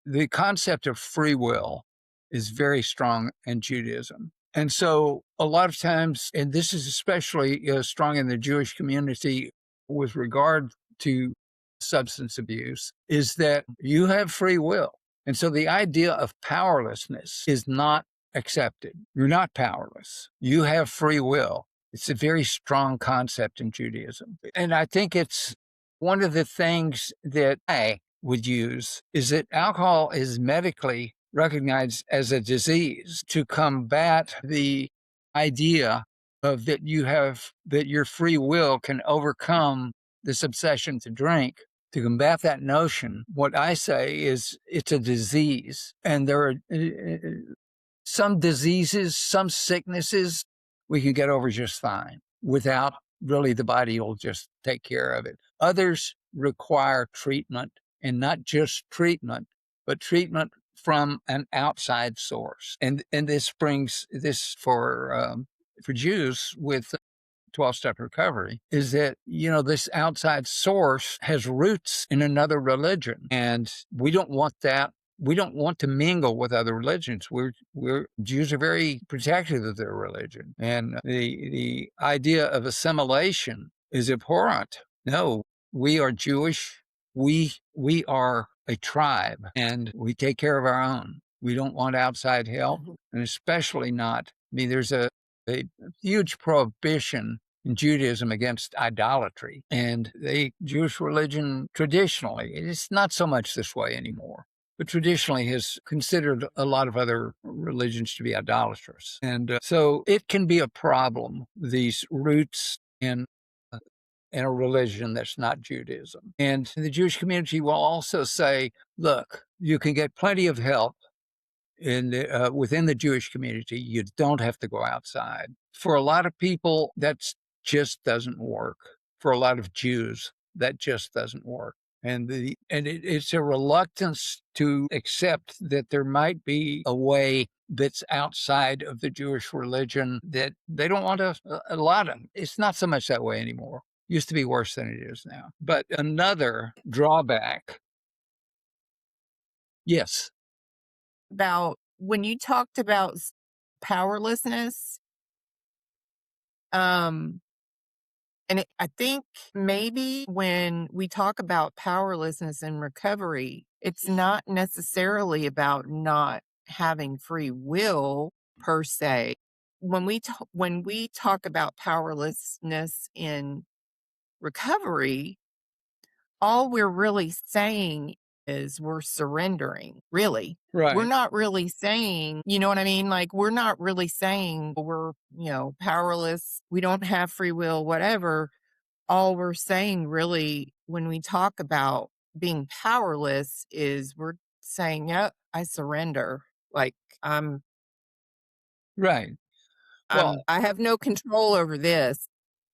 B: the concept of free will is very strong in Judaism. And so a lot of times, and this is especially strong in the Jewish community with regard to substance abuse, is that you have free will. And so the idea of powerlessness is not accepted. You're not powerless. You have free will. It's a very strong concept in Judaism. And I think it's one of the things that I would use is that alcohol is medically recognized as a disease. To combat the idea of that your free will can overcome this obsession to drink. To combat that notion, what I say is it's a disease, and there are some diseases, some sicknesses we can get over just fine without really the body will just take care of it. Others require treatment, and not just treatment, but treatment from an outside source. And this brings this for Jews with 12-step recovery is that, this outside source has roots in another religion, and we don't want that. We don't want to mingle with other religions. We're Jews are very protective of their religion, and the idea of assimilation is abhorrent. No, we are Jewish. We are a tribe and we take care of our own. We don't want outside help,
A: Mhm.
B: and especially not. I mean, there's a huge prohibition in Judaism against idolatry, and the Jewish religion traditionally, it's not so much this way anymore, but traditionally has considered a lot of other religions to be idolatrous. And so it can be a problem, these roots in a religion that's not Judaism. And the Jewish community will also say, look, you can get plenty of help within the Jewish community. You don't have to go outside. For a lot of people, that just doesn't work. For a lot of Jews, that just doesn't work. It's a reluctance to accept that there might be a way that's outside of the Jewish religion that they don't want to. A lot of it's not so much that way anymore. Used to be worse than it is now. But another drawback, yes,
A: About when you talked about powerlessness, um, I think maybe when we talk about powerlessness in recovery, it's not necessarily about not having free will per se. When we talk about powerlessness in recovery, all we're really saying is we're surrendering, really. We're
B: right,
A: not really saying, you know what I mean? Like, we're not really saying we're, powerless, we don't have free will, whatever. All we're saying, really, when we talk about being powerless, is we're saying, yep, I surrender. Like, I'm,
B: right. Well,
A: I have no control over this.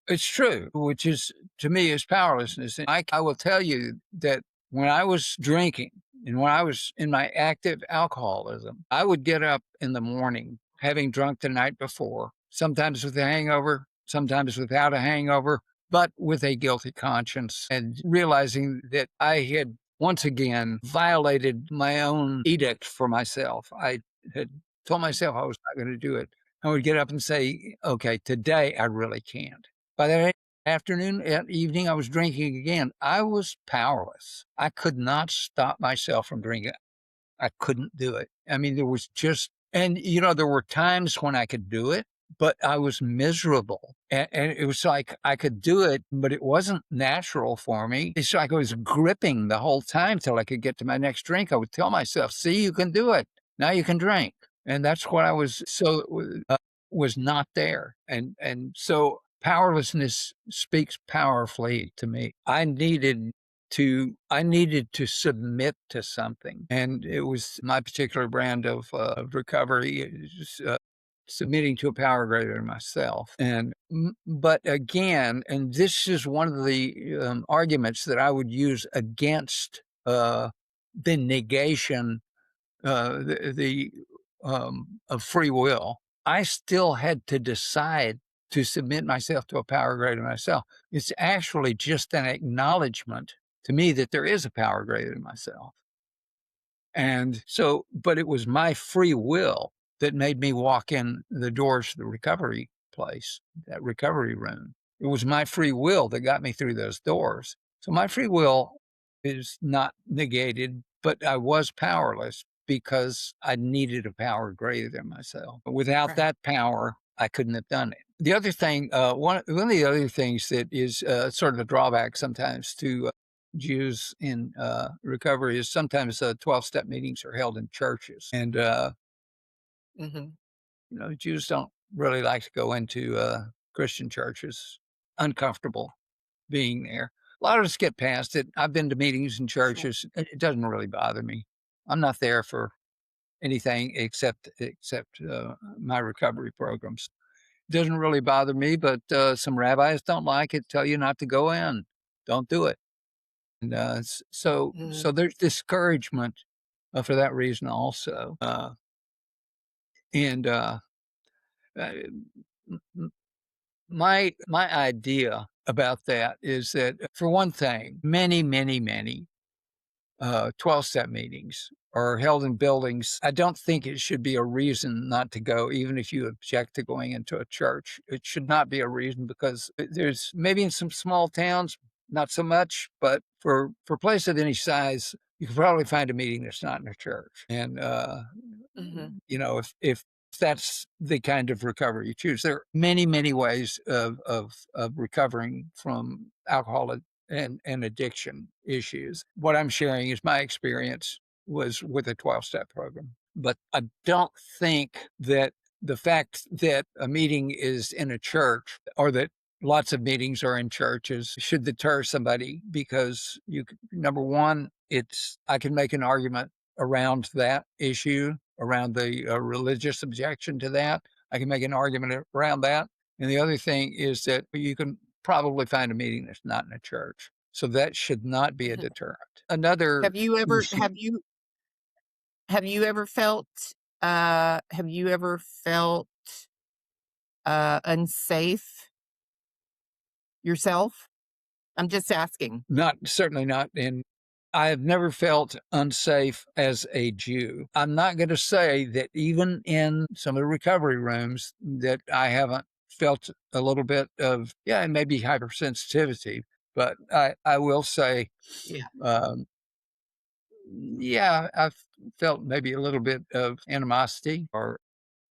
B: it's true, which is to me is powerlessness. And I will tell you that when I was drinking and when I was in my active alcoholism, I would get up in the morning having drunk the night before, sometimes with a hangover, sometimes without a hangover, but with a guilty conscience and realizing that I had once again violated my own edict for myself. I had told myself I was not going to do it. I would get up and say, okay, today I really can't. By that afternoon and evening, I was drinking again. I was powerless. I could not stop myself from drinking. I couldn't do it. I mean, there was just, and there were times when I could do it, but I was miserable. And it was like I could do it, but it wasn't natural for me. It's like I was gripping the whole time till I could get to my next drink. I would tell myself, see, you can do it. Now you can drink. And that's what I was, was not there. And so powerlessness speaks powerfully to me. I needed to submit to something, and it was my particular brand of recovery is submitting to a power greater than myself. But again, and this is one of the arguments that I would use against the negation of free will. I still had to decide to submit myself to a power greater than myself. It's actually just an acknowledgement to me that there is a power greater than myself. And so, but it was my free will that made me walk in the doors to the recovery place, that recovery room. It was my free will that got me through those doors. So my free will is not negated, but I was powerless because I needed a power greater than myself. Without
A: Right.
B: that power, I couldn't have done it. The other thing, one of the other things that is sort of a drawback sometimes to Jews in recovery is sometimes 12-step meetings are held in churches. And,
A: Hmm.
B: Jews don't really like to go into Christian churches, uncomfortable being there. A lot of us get past it. I've been to meetings in
A: Sure.
B: churches. It doesn't really bother me. I'm not there for anything except my recovery programs. It doesn't really bother me, but some rabbis don't like it, tell you not to go in. Don't do it. And so
A: Mhm.
B: there's discouragement for that reason also. And uh, m- my idea about that is that for one thing, many 12-step meetings are held in buildings. I don't think it should be a reason not to go, even if you object to going into a church. It should not be a reason because there's maybe in some small towns, not so much, but for a place of any size, you can probably find a meeting that's not in a church. And
A: Hmm.
B: if that's the kind of recovery you choose, there are many, many ways of recovering from alcohol and addiction issues. What I'm sharing is my experience was with a 12-step program. But I don't think that the fact that a meeting is in a church or that lots of meetings are in churches should deter somebody, because number one, I can make an argument around that issue, around the religious objection to that. I can make an argument around that. And the other thing is that you can probably find a meeting that's not in a church. So that should not be a
A: Hmm.
B: deterrent. Another
A: Have you ever
B: issue,
A: have you ever felt have you ever felt unsafe yourself? I'm just asking.
B: certainly not in. I have never felt unsafe as a Jew. I'm not going to say that even in some of the recovery rooms that I haven't felt a little bit of, yeah, maybe hypersensitivity, but I will say,
A: Yeah.
B: um, yeah, I've felt maybe a little bit of animosity, or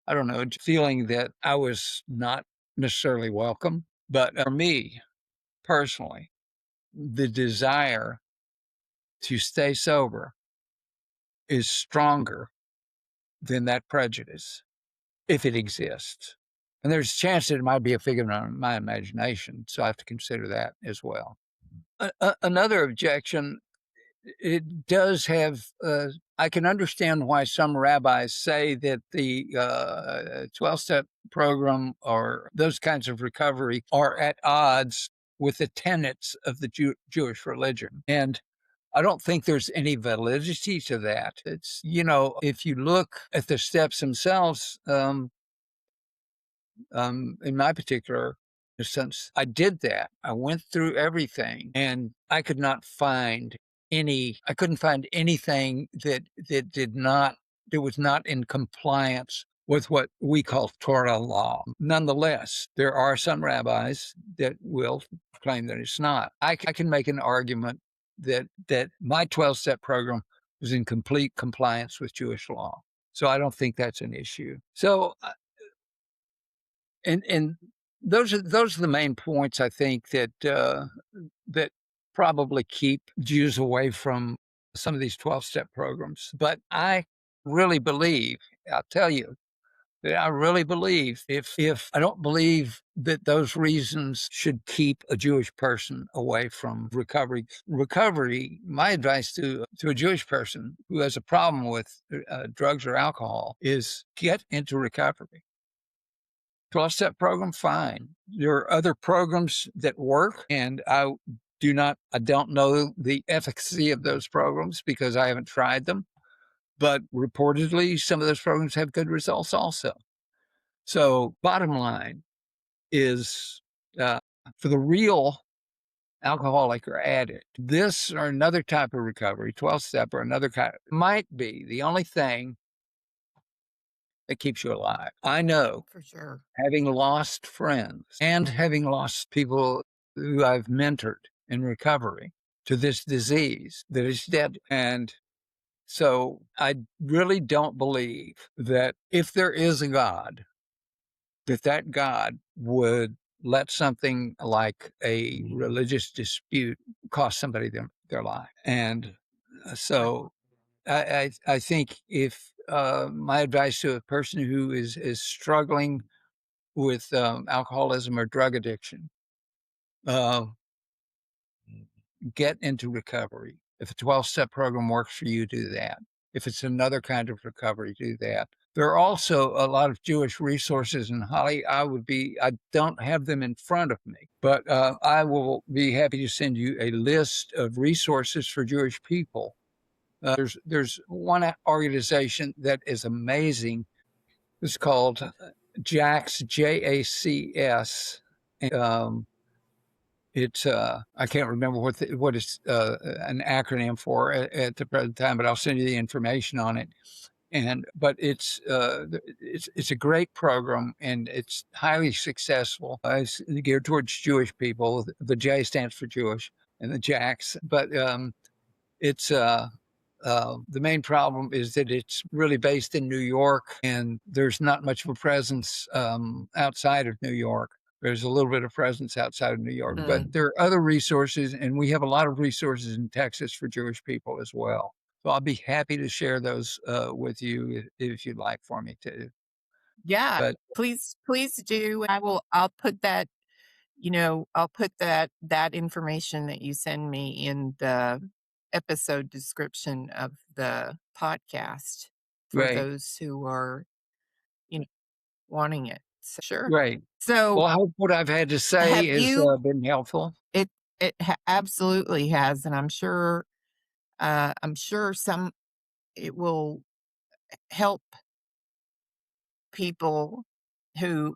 B: I don't know, feeling that I was not necessarily welcome. But for me personally, the desire to stay sober is stronger than that prejudice, if it exists. And there's a chance that it might be a figment of my imagination, so I have to consider that as well. Another objection, it does have, I can understand why some rabbis say that the 12-step program or those kinds of recovery are at odds with the tenets of the Jewish religion. And I don't think there's any validity to that. It's, if you look at the steps themselves, in my particular instance, I did that. I went through everything, and I couldn't find anything that was not in compliance with what we call Torah law. Nonetheless, there are some rabbis that will claim that it's not. I can make an argument that my 12-step program was in complete compliance with Jewish law. So I don't think that's an issue. So and those are the main points, I think, that probably keep Jews away from some of these 12-step programs. But I really believe, I'll tell you, that I really believe, if I don't believe that those reasons should keep a Jewish person away from recovery. Recovery, my advice to a Jewish person who has a problem with drugs or alcohol is get into recovery. 12-step program, fine. There are other programs that work, and I don't know the efficacy of those programs because I haven't tried them. But reportedly, some of those programs have good results also. So bottom line is, for the real alcoholic or addict, this or another type of recovery, 12-step or another kind, might be the only thing that keeps you alive. I know,
A: For sure.
B: having lost friends and having lost people who I've mentored in recovery to this disease that is dead. And so I really don't believe that if there is a God, that God would let something like a religious dispute cost somebody their life. And
A: Right.
B: so I think if my advice to a person who is struggling with alcoholism or drug addiction, uh, get into recovery. If a 12-step program works for you, do that. If it's another kind of recovery, do that. There are also a lot of Jewish resources in Holly. I don't have them in front of me, but I will be happy to send you a list of resources for Jewish people. There's one organization that is amazing. It's called JACS, JACS. Um, it's I can't remember what it's an acronym for at the present time, but I'll send you the information on it. But it's a great program, and it's highly successful. It's geared towards Jewish people. The J stands for Jewish. and the jacks, but it's the main problem is that it's really based in New York, and there's not much of a presence outside of New York. There's a little bit of presence outside of New York, but
A: Mm.
B: there are other resources, and we have a lot of resources in Texas for Jewish people as well. So I'll be happy to share those with you if you'd like for me to.
A: Yeah,
B: But
A: please do. I'll put that, I'll put that information that you send me in the episode description of the podcast for
B: great,
A: those who are, you know, wanting it. So, sure.
B: great.
A: So,
B: Well, I hope what I've had to say
A: have
B: has
A: you
B: been helpful.
A: it absolutely has, and I'm sure it will help people who,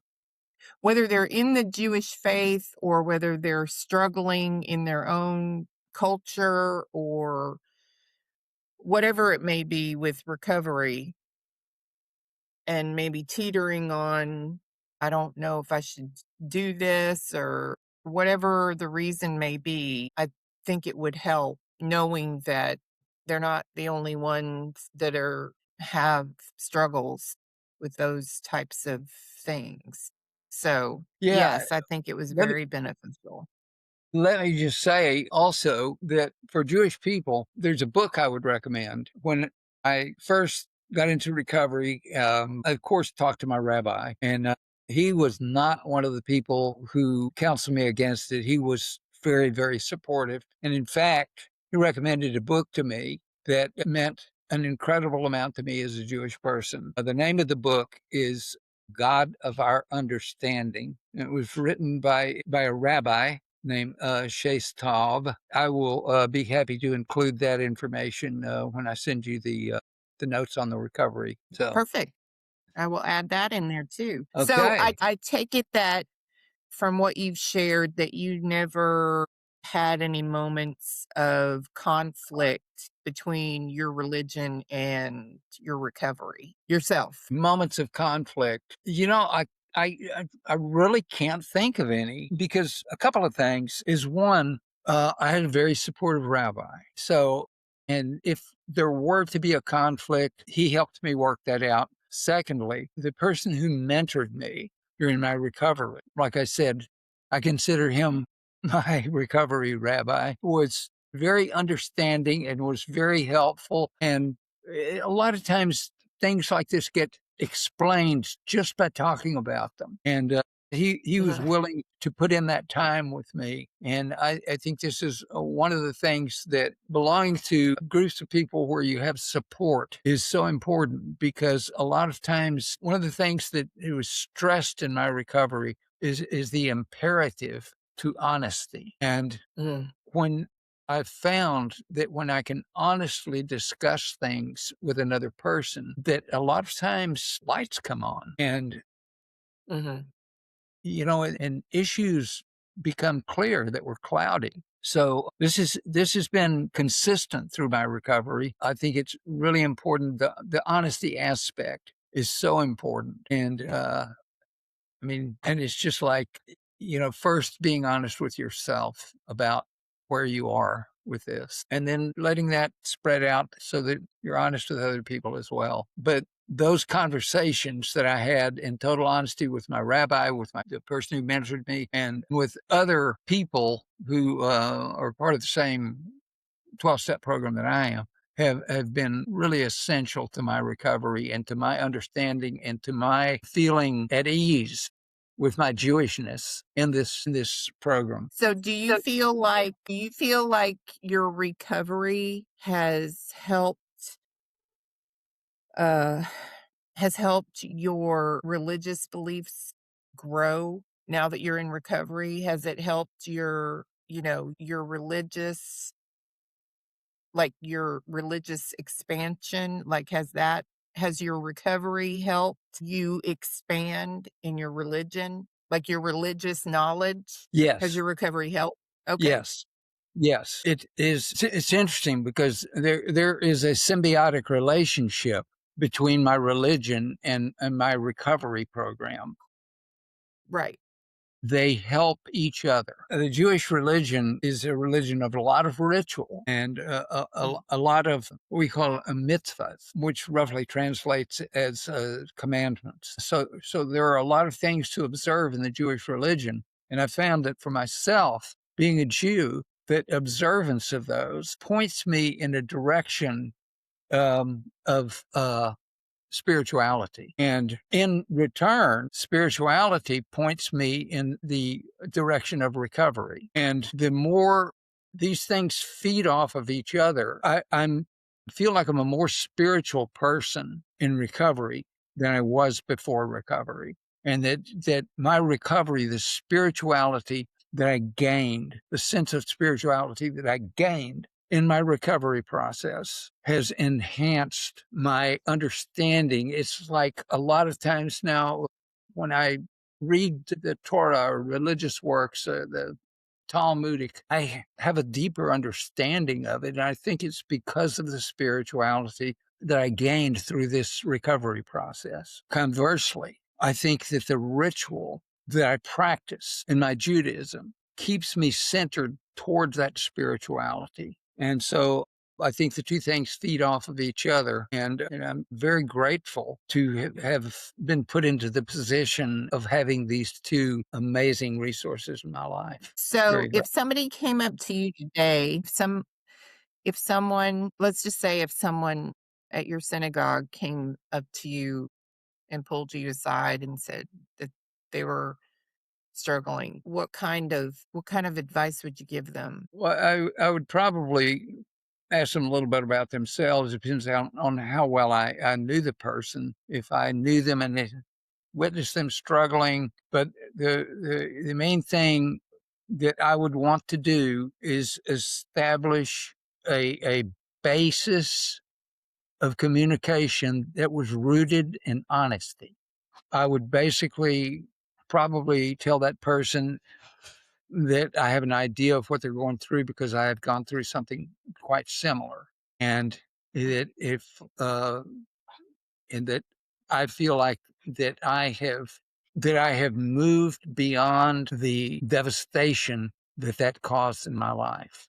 A: whether they're in the Jewish faith or whether they're struggling in their own culture or whatever it may be with recovery and maybe teetering on, I don't know if I should do this or whatever the reason may be. I think it would help knowing that they're not the only ones that have struggles with those types of things. So,
B: Yeah,
A: yes, I think it was
B: let me
A: very beneficial.
B: Let me just say also that for Jewish people, there's a book I would recommend. When I first got into recovery, I, of course, talked to my rabbi, and he was not one of the people who counseled me against it. He was very, very supportive. And in fact, he recommended a book to me that meant an incredible amount to me as a Jewish person. The name of the book is God of Our Understanding. It was written by a rabbi named Shays Taub. I will be happy to include that information when I send you the notes on the recovery. So,
A: Perfect. I will add that in there too. So
B: okay.
A: I take it that from what you've shared that you never had any moments of conflict between your religion and your recovery yourself.
B: Moments of conflict. I really can't think of any because a couple of things is one, I had a very supportive rabbi. So, and if there were to be a conflict, he helped me work that out. Secondly, the person who mentored me during my recovery, like I said, I consider him my recovery rabbi, was very understanding and was very helpful. And a lot of times things like this get explained just by talking about them. And he was
A: Mhm.
B: willing to put in that time with me. And I think this is one of the things that belonging to groups of people where you have support is so important because a lot of times one of the things that it was stressed in my recovery is the imperative to honesty. And
A: Mm.
B: when I've found that when I can honestly discuss things with another person, that a lot of times lights come on and,
A: Mhm.
B: and issues become clear that were cloudy. So this has been consistent through my recovery. I think it's really important. The honesty aspect is so important. And, I mean, and it's just like, first being honest with yourself about where you are with this, and then letting that spread out so that you're honest with other people as well. But those conversations that I had in total honesty with my rabbi, with the person who mentored me, and with other people who are part of the same 12-step program that I am, have been really essential to my recovery and to my understanding and to my feeling at ease with my Jewishness in this program.
A: So do you feel like your recovery uh has helped your religious beliefs grow now that you're in recovery? Has it helped your your religious expansion? Like, has your recovery helped you expand in your religion? Like your religious knowledge? Has
B: Yes,
A: your recovery helped? Okay.
B: yes, yes. It is. It's interesting because there is a symbiotic relationship between my religion and my recovery program.
A: Right.
B: they help each other. The Jewish religion is a religion of a lot of ritual and a lot of what we call mitzvahs, which roughly translates as commandments. So there are a lot of things to observe in the Jewish religion. And I found that for myself, being a Jew, that observance of those points me in a direction of spirituality. And in return, spirituality points me in the direction of recovery. And the more these things feed off of each other, I'm feel like I'm a more spiritual person in recovery than I was before recovery. And that my recovery, the spirituality that I gained, the sense of spirituality that I gained in my recovery process has enhanced my understanding. It's like a lot of times now when I read the Torah or religious works, the Talmudic, I have a deeper understanding of it. And I think it's because of the spirituality that I gained through this recovery process. Conversely, I think that the ritual that I practice in my Judaism keeps me centered towards that spirituality. And so I think the two things feed off of each other. And I'm very grateful to have been put into the position of having these two amazing resources in my life.
A: So if somebody came up to you today, if someone, let's just say if someone at your synagogue came up to you and pulled you aside and said that they were struggling, what kind of advice would you give them?
B: Well, I would probably ask them a little bit about themselves. It depends on how well I knew the person. If I knew them and witnessed them struggling, but the main thing that I would want to do is establish a basis of communication that was rooted in honesty. I would basically probably tell that person that I have an idea of what they're going through because I have gone through something quite similar, and that if and that I feel like that I have moved beyond the devastation that caused in my life.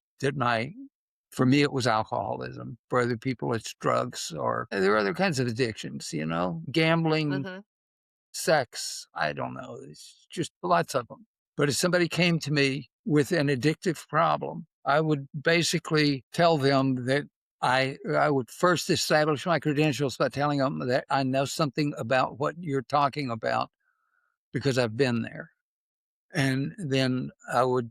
B: For me, it was alcoholism. For other people, it's drugs, or there are other kinds of addictions. Gambling, sex, I don't know. It's just lots of them. But if somebody came to me with an addictive problem, I would basically tell them that I would first establish my credentials by telling them that I know something about what you're talking about because I've been there. And then I would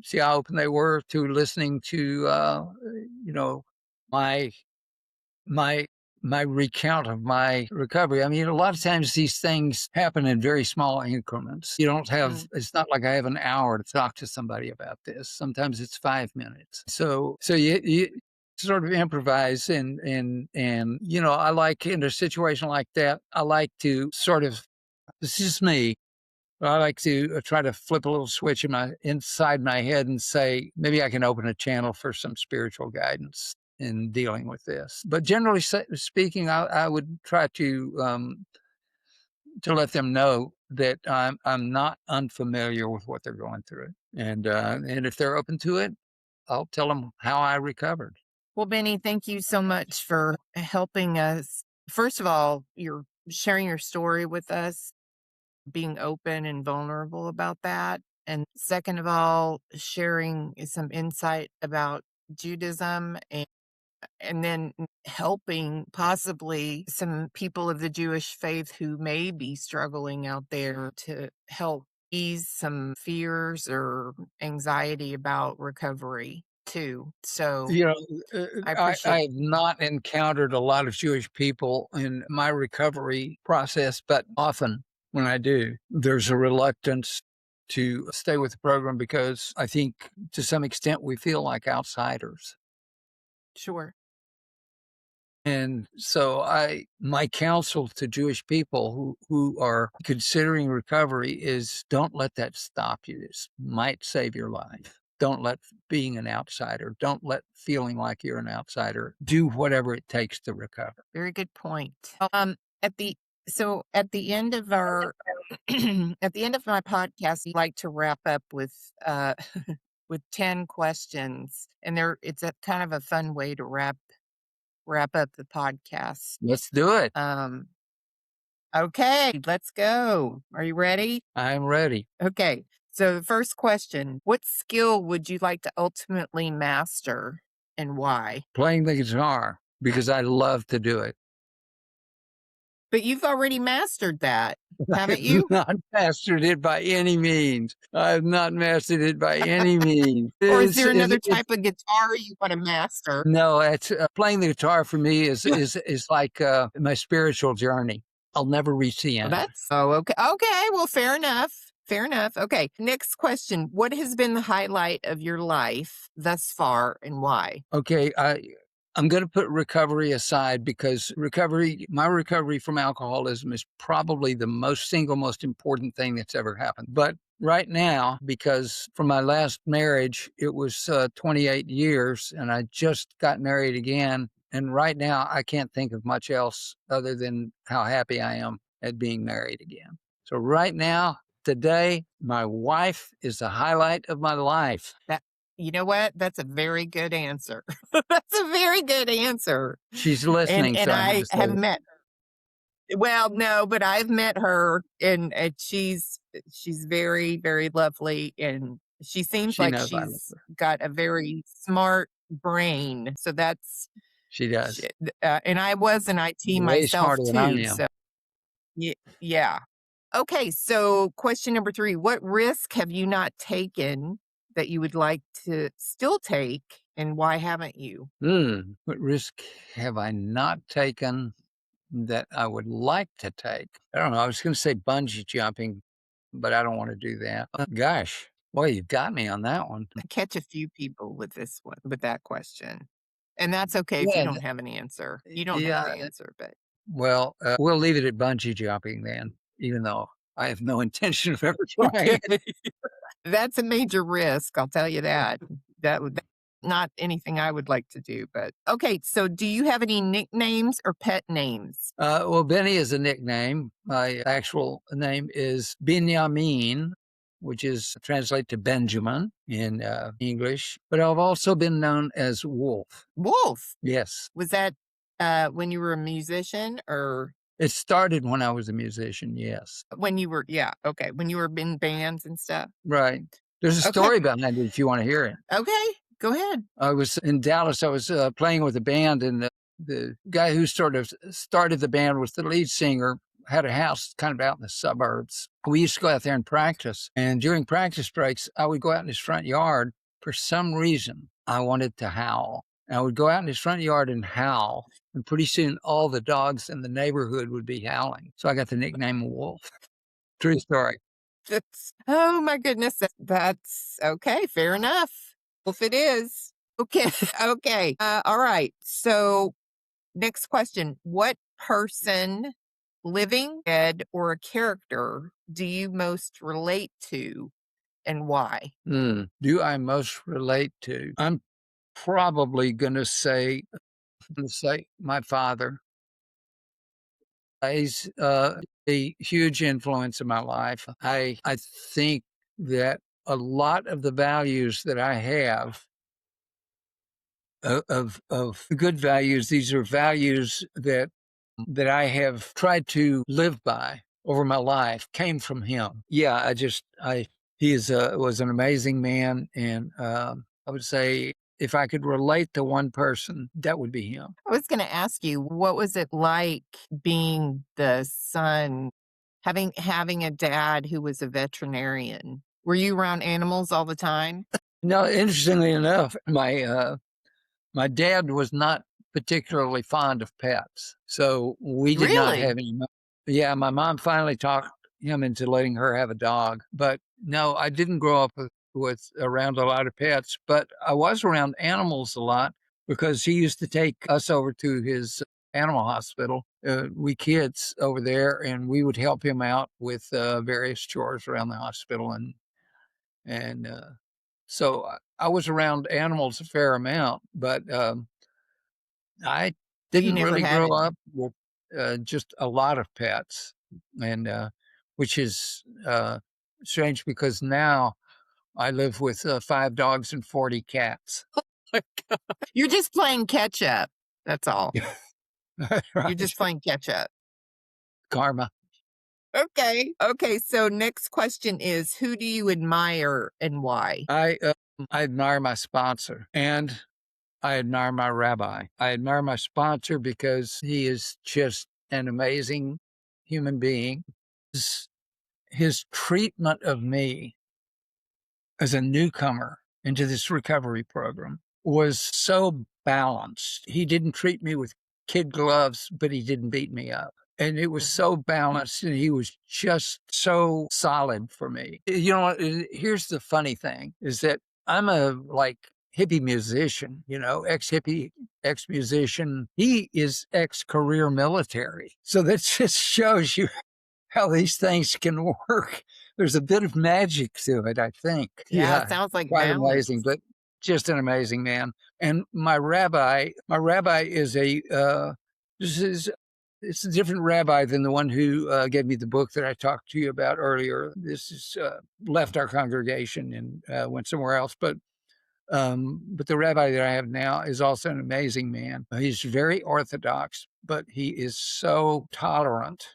B: see how open they were to listening to, my my my recount of my recovery. I mean, a lot of times these things happen in very small increments. You don't have, it's not like I have an hour to talk to somebody about this. Sometimes it's 5 minutes. So you sort of improvise and, I like in a situation like that, I like to sort of, this is me. I like to try to flip a little switch inside my head and say, maybe I can open a channel for some spiritual guidance in dealing with this. But generally speaking, I would try to let them know that I'm not unfamiliar with what they're going through, and if they're open to it, I'll tell them how I recovered.
A: Well, Benny, thank you so much for helping us. First of all, you're sharing your story with us, being open and vulnerable about that. And second of all, sharing some insight about Judaism and then helping possibly some people of the Jewish faith who may be struggling out there to help ease some fears or anxiety about recovery too. So I
B: I
A: appreciate.
B: have not encountered a lot of Jewish people in my recovery process, but often when I do, there's a reluctance to stay with the program because I think to some extent we feel like outsiders.
A: Sure.
B: And so my counsel to Jewish people who are considering recovery is don't let that stop you. This might save your life. Don't let being an outsider, don't let feeling like you're an outsider. Do whatever it takes to recover.
A: Very good point. At the end of our At the end of my podcast, I like to wrap up with with 10 questions, and it's a kind of a fun way to wrap up the podcast.
B: Let's do it.
A: Okay, let's go. Are you ready?
B: I'm ready.
A: Okay. So the first question, what skill would you like to ultimately master and why?
B: Playing the guitar because I love to do it.
A: But you've already mastered that, haven't
B: I've
A: you?
B: not mastered it by any means. I've not mastered it by any means.
A: Or is there another type of guitar you want to master?
B: No, it's playing the guitar for me is like my spiritual journey. I'll never reach the end.
A: Okay. Okay. Well, fair enough. Fair enough. Okay. Next question. What has been the highlight of your life thus far and why?
B: Okay, I'm going to put recovery aside because my recovery from alcoholism is probably the single most important thing that's ever happened. But right now, because from my last marriage, it was 28 years and I just got married again. And right now, I can't think of much else other than how happy I am at being married again. So right now, today, my wife is the highlight of my life.
A: You know what? That's a very good answer. That's a very good answer.
B: She's listening.
A: And
B: So
A: I have met her. Well, no, but I've met her and she's very, very lovely. And she seems
B: she
A: like
B: knows I love
A: she's
B: her.
A: got a very smart brain. So
B: She does.
A: and I was an IT
B: Way
A: myself
B: smarter than I
A: too.
B: am.
A: So yeah. Okay, so question number 3, what risk have you not taken that you would like to still take, and why haven't you?
B: What risk have I not taken that I would like to take? I don't know. I was going to say bungee jumping, but I don't want to do that. Gosh, boy, you got me on that one.
A: I catch a few people with with that question, and that's okay if you
B: Yeah,
A: don't have an answer. You don't have to
B: yeah.
A: answer, but
B: Well, we'll leave it at bungee jumping then, even though I have no intention of ever
A: okay.
B: trying it.
A: That's a major risk, I'll tell you that. That's not anything I would like to do, but okay, so do you have any nicknames or pet names?
B: Well, Benny is a nickname. My actual name is Benjamin, which is translate to Benjamin in English. But I've also been known as Wolf.
A: Wolf.
B: Yes,
A: Was that when you were a musician or
B: it started when I was a musician. Yes,
A: when you were, yeah, okay, when you were in bands and stuff?
B: right. There's a
A: Okay.
B: story behind it if you want to hear it.
A: Okay, go ahead.
B: I was in Dallas. I was playing with a band, and the guy who sort of started the band was the lead singer. Had a house kind of out in the suburbs. We used to go out there and practice. And during practice breaks, I would go out in his front yard. For some reason, I wanted to howl. And I would go out in his front yard and howl. And pretty soon, all the dogs in the neighborhood would be howling. So I got the nickname Wolf. True story.
A: Oh my goodness, that's okay, fair enough. If it is. Okay, okay. All right. So next question. What person, living, dead, or a character do you most relate to and why?
B: Do I most relate to? I'm probably going to say my father. He's a huge influence in my life. I think that a lot of the values that I have of good values, these are values that I have tried to live by over my life, came from him. Yeah, he was an amazing man, and I would say if I could relate to one person, that would be him.
A: I was going to ask you, what was it like being the son, having a dad who was a veterinarian? Were you around animals all the time?
B: No, interestingly enough, my dad was not particularly fond of pets, so we did not
A: Really?
B: have any. Yeah, my mom finally talked him into letting her have a dog, but no, I didn't grow up with around a lot of pets, but I was around animals a lot because he used to take us over to his animal hospital. We kids over there, and we would help him out with various chores around the hospital, and so I was around animals a fair amount, but I
A: So you
B: didn't
A: never
B: really
A: had
B: grow
A: any?
B: up with just a lot of pets. And which is strange because now I live with 5 dogs and 40 cats.
A: You're just playing catch up. That's all. You're
B: Right.
A: just playing catch up.
B: Karma.
A: Okay. Okay. So next question is, who do you admire and why?
B: I admire my sponsor and I admire my rabbi. I admire my sponsor because he is just an amazing human being. His treatment of me as a newcomer into this recovery program was so balanced. He didn't treat me with kid gloves, but he didn't beat me up. And it was so balanced, and he was just so solid for me. You know what? Here's the funny thing is that I'm a hippie musician, ex-hippie, ex-musician. He is ex-career military. So that just shows you how these things can work. There's a bit of magic to it, I think.
A: Yeah, it sounds like
B: quite
A: balance.
B: amazing, but just an amazing man. And my rabbi is it's a different rabbi than the one who gave me the book that I talked to you about earlier. This is left our congregation and went somewhere else, but the rabbi that I have now is also an amazing man. He's very orthodox, but he is so tolerant.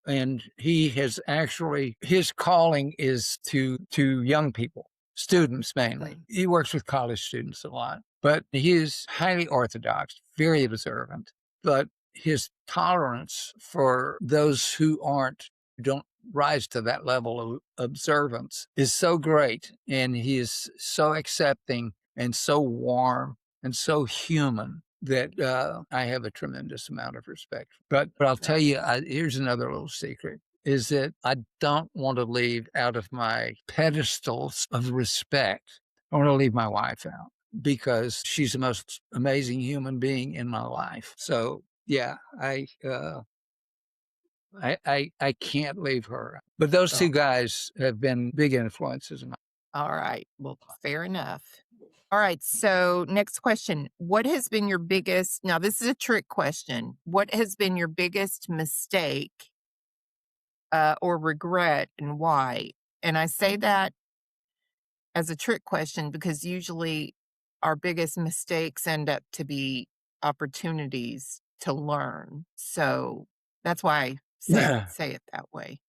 B: And he has actually, his calling is to young people, students mainly. He works with college students a lot, but he is highly orthodox, very observant. But his tolerance for those who don't rise to that level of observance is so great. And he is so accepting and so warm and so human that I have a tremendous amount of respect. But I'll tell you, here's another little secret, is that I don't want to leave out of my pedestals of respect. I want to leave my wife out because she's the most amazing human being in my life. So yeah, I can't leave her. But those two guys have been big influences in my life.
A: All right. Well, fair enough. All right. So next question. What has been your biggest, now this is a trick question. What has been your biggest mistake or regret and why? And I say that as a trick question because usually our biggest mistakes end up to be opportunities to learn. So that's why I say it that way.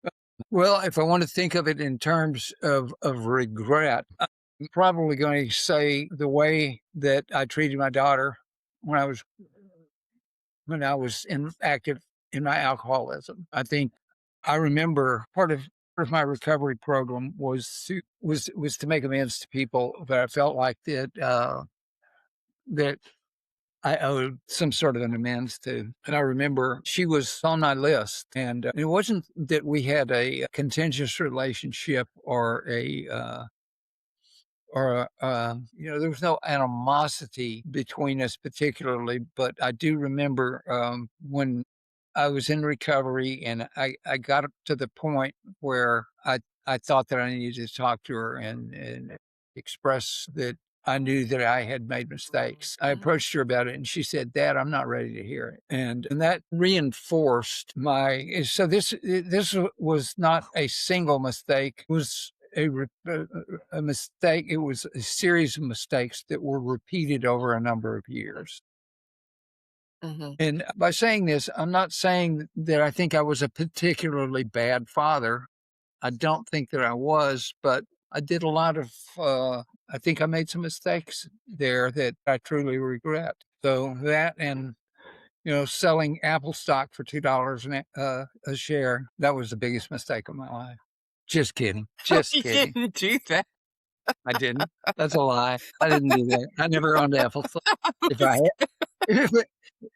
B: Well, if I want to think of it in terms of regret, I'm probably going to say the way that I treated my daughter when I was active in my alcoholism. I think I remember part of my recovery program was to make amends to people that I felt like that I owed some sort of an amends to. And I remember she was on my list. And it wasn't that we had a contentious relationship or there was no animosity between us particularly, but I do remember when I was in recovery and I got up to the point where I thought that I needed to talk to her and express that I knew that I had made mistakes. I approached her about it and she said, "Dad, I'm not ready to hear it." And that reinforced so this was not a single mistake. It was a mistake. It was a series of mistakes that were repeated over a number of years. And by saying this, I'm not saying that I think I was a particularly bad father. I don't think that I was, but I did a lot of, I think I made some mistakes there that I truly regret. So that and, selling Apple stock for $2 a share, that was the biggest mistake of my life. Just kidding. Just
A: You
B: kidding.
A: didn't do that.
B: I didn't. That's a lie. I didn't do that. I never owned Apple stock.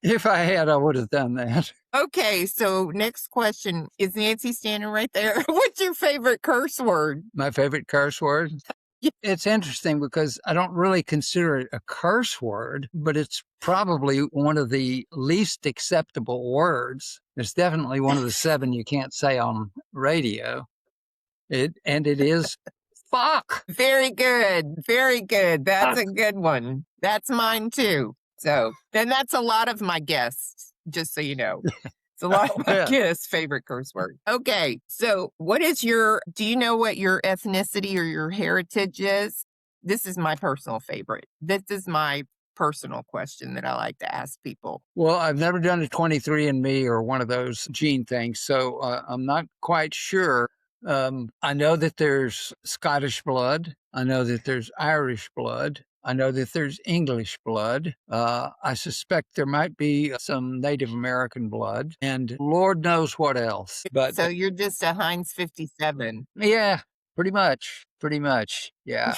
B: If I had, I would have done that.
A: Okay, so next question. Is Nancy standing right there? What's your favorite curse word?
B: My favorite curse word?
A: Yeah.
B: It's interesting because I don't really consider it a curse word, but it's probably one of the least acceptable words. It's definitely one of the 7 you can't say on radio. It is fuck.
A: Very good. Very good. That's a good one. That's mine too. So, and that's a lot of my guests, just so you know. It's a lot
B: Oh,
A: of my
B: yeah.
A: kids' favorite curse word. Okay. So, do you know what your ethnicity or your heritage is? This is my personal favorite. This is my personal question that I like to ask people.
B: Well, I've never done a 23andMe or one of those gene things, so I'm not quite sure. I know that there's Scottish blood. I know that there's Irish blood. I know that there's English blood. I suspect there might be some Native American blood, and Lord knows what else. But
A: So you're just a Heinz 57.
B: yeah, pretty much. Pretty much. Yeah.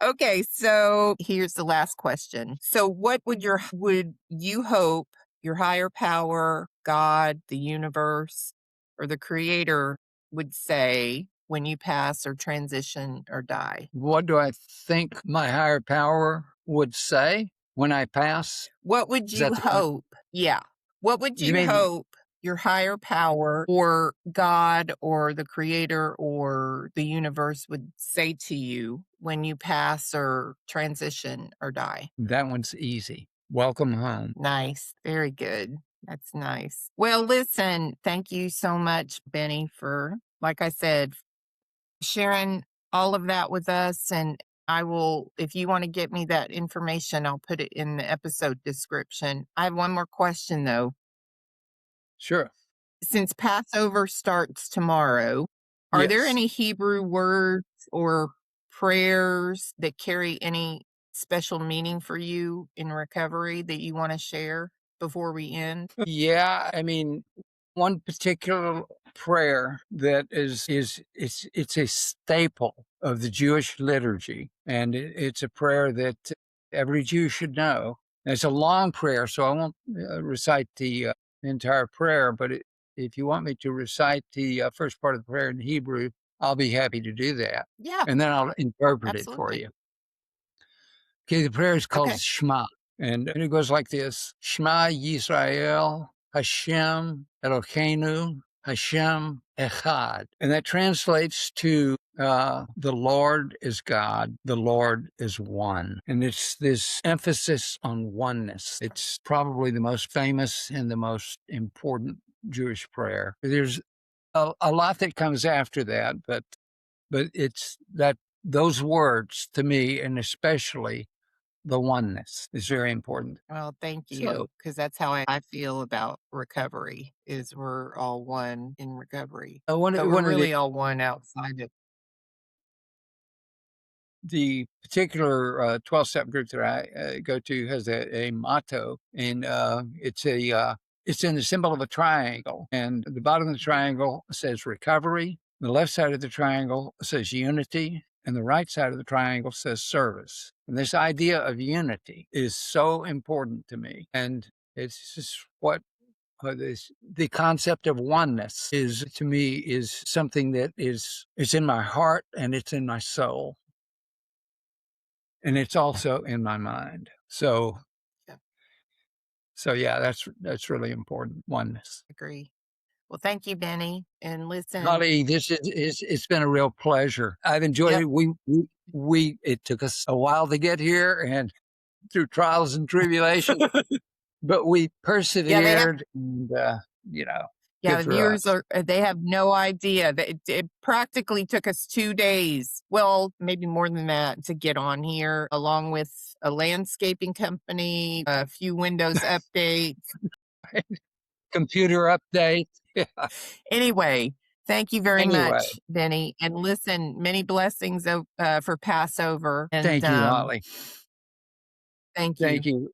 A: Okay, so here's the last question. So what would you hope your higher power, God, the universe, or the creator would say when you pass or transition or die?
B: What do I think my higher power would say when I pass?
A: What would
B: Is
A: you
B: that the question?
A: hope? Yeah. What would
B: You
A: you
B: mean
A: hope your higher power or God or the creator or the universe would say to you when you pass or transition or die?
B: that one's easy? Welcome home.
A: Nice. Very good. That's nice. Well, listen, thank you so much, Benny, for, like I said, sharing all of that with us. And I will, if you want to get me that information, I'll put it in the episode description. I have one more question, though.
B: Sure.
A: Since Passover starts tomorrow, are there
B: Yes.
A: any Hebrew words or prayers that carry any special meaning for you in recovery that you want to share before we end?
B: Yeah, I mean, one particular prayer that it's a staple of the Jewish liturgy, and it's a prayer that every Jew should know. It's a long prayer, so I won't recite the entire prayer. But if you want me to recite the first part of the prayer in Hebrew, I'll be happy to do that,
A: Yeah,
B: and then I'll interpret it for
A: absolutely.
B: you. Okay, the prayer is called
A: Okay.
B: Shema, and it goes like this: Shema Yisrael, Hashem Elokeinu, Hashem Echad, and that translates to the Lord is God, the Lord is one, and it's this emphasis on oneness. It's probably the most famous and the most important Jewish prayer. There's a lot that comes after that, but it's that those words to me, and especially the oneness is very important.
A: Well, thank
B: So
A: you, because that's how I feel about recovery, is we're all one in recovery, but we're
B: one of
A: really all one outside of.
B: the particular 12-step group that I go to has a motto, and it's in the symbol of a triangle, and the bottom of the triangle says recovery. The left side of the triangle says unity, and the right side of the triangle says service. And this idea of unity is so important to me, and it's just what the concept of oneness is to me is something that is it's in my heart and it's in my soul and it's also in my mind. So
A: Yeah,
B: yeah, that's really important. Oneness.
A: agree. Well, thank you, Benny, and listen.
B: Holly, this is it's been a real pleasure. I've enjoyed
A: Yep.
B: it. We it took us a while to get here and through trials and tribulations, but we
A: Yeah, they have.
B: persevered and you know,
A: Yeah,
B: good
A: the
B: for
A: viewers
B: us.
A: are, they have no idea that it practically took us 2 days, well, maybe more than that, to get on here, along with a landscaping company, a few Windows updates.
B: Computer update. Yeah.
A: Anyway, thank you very
B: Anyway,
A: much, Benny, and listen, many blessings for Passover, and,
B: thank you, Holly.
A: thank
B: Thank
A: you,
B: you.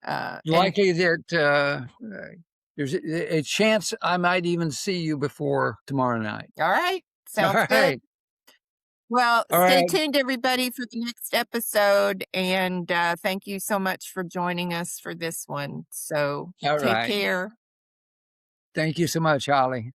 A: and
B: Likely that there's a chance I might even see you before tomorrow night.
A: alright,
B: All
A: sounds good.
B: right.
A: Well,
B: All
A: stay
B: right.
A: tuned, everybody, for the next episode. And thank you so much for joining us for this one. So
B: All
A: take
B: right.
A: care.
B: Thank you so much, Holly.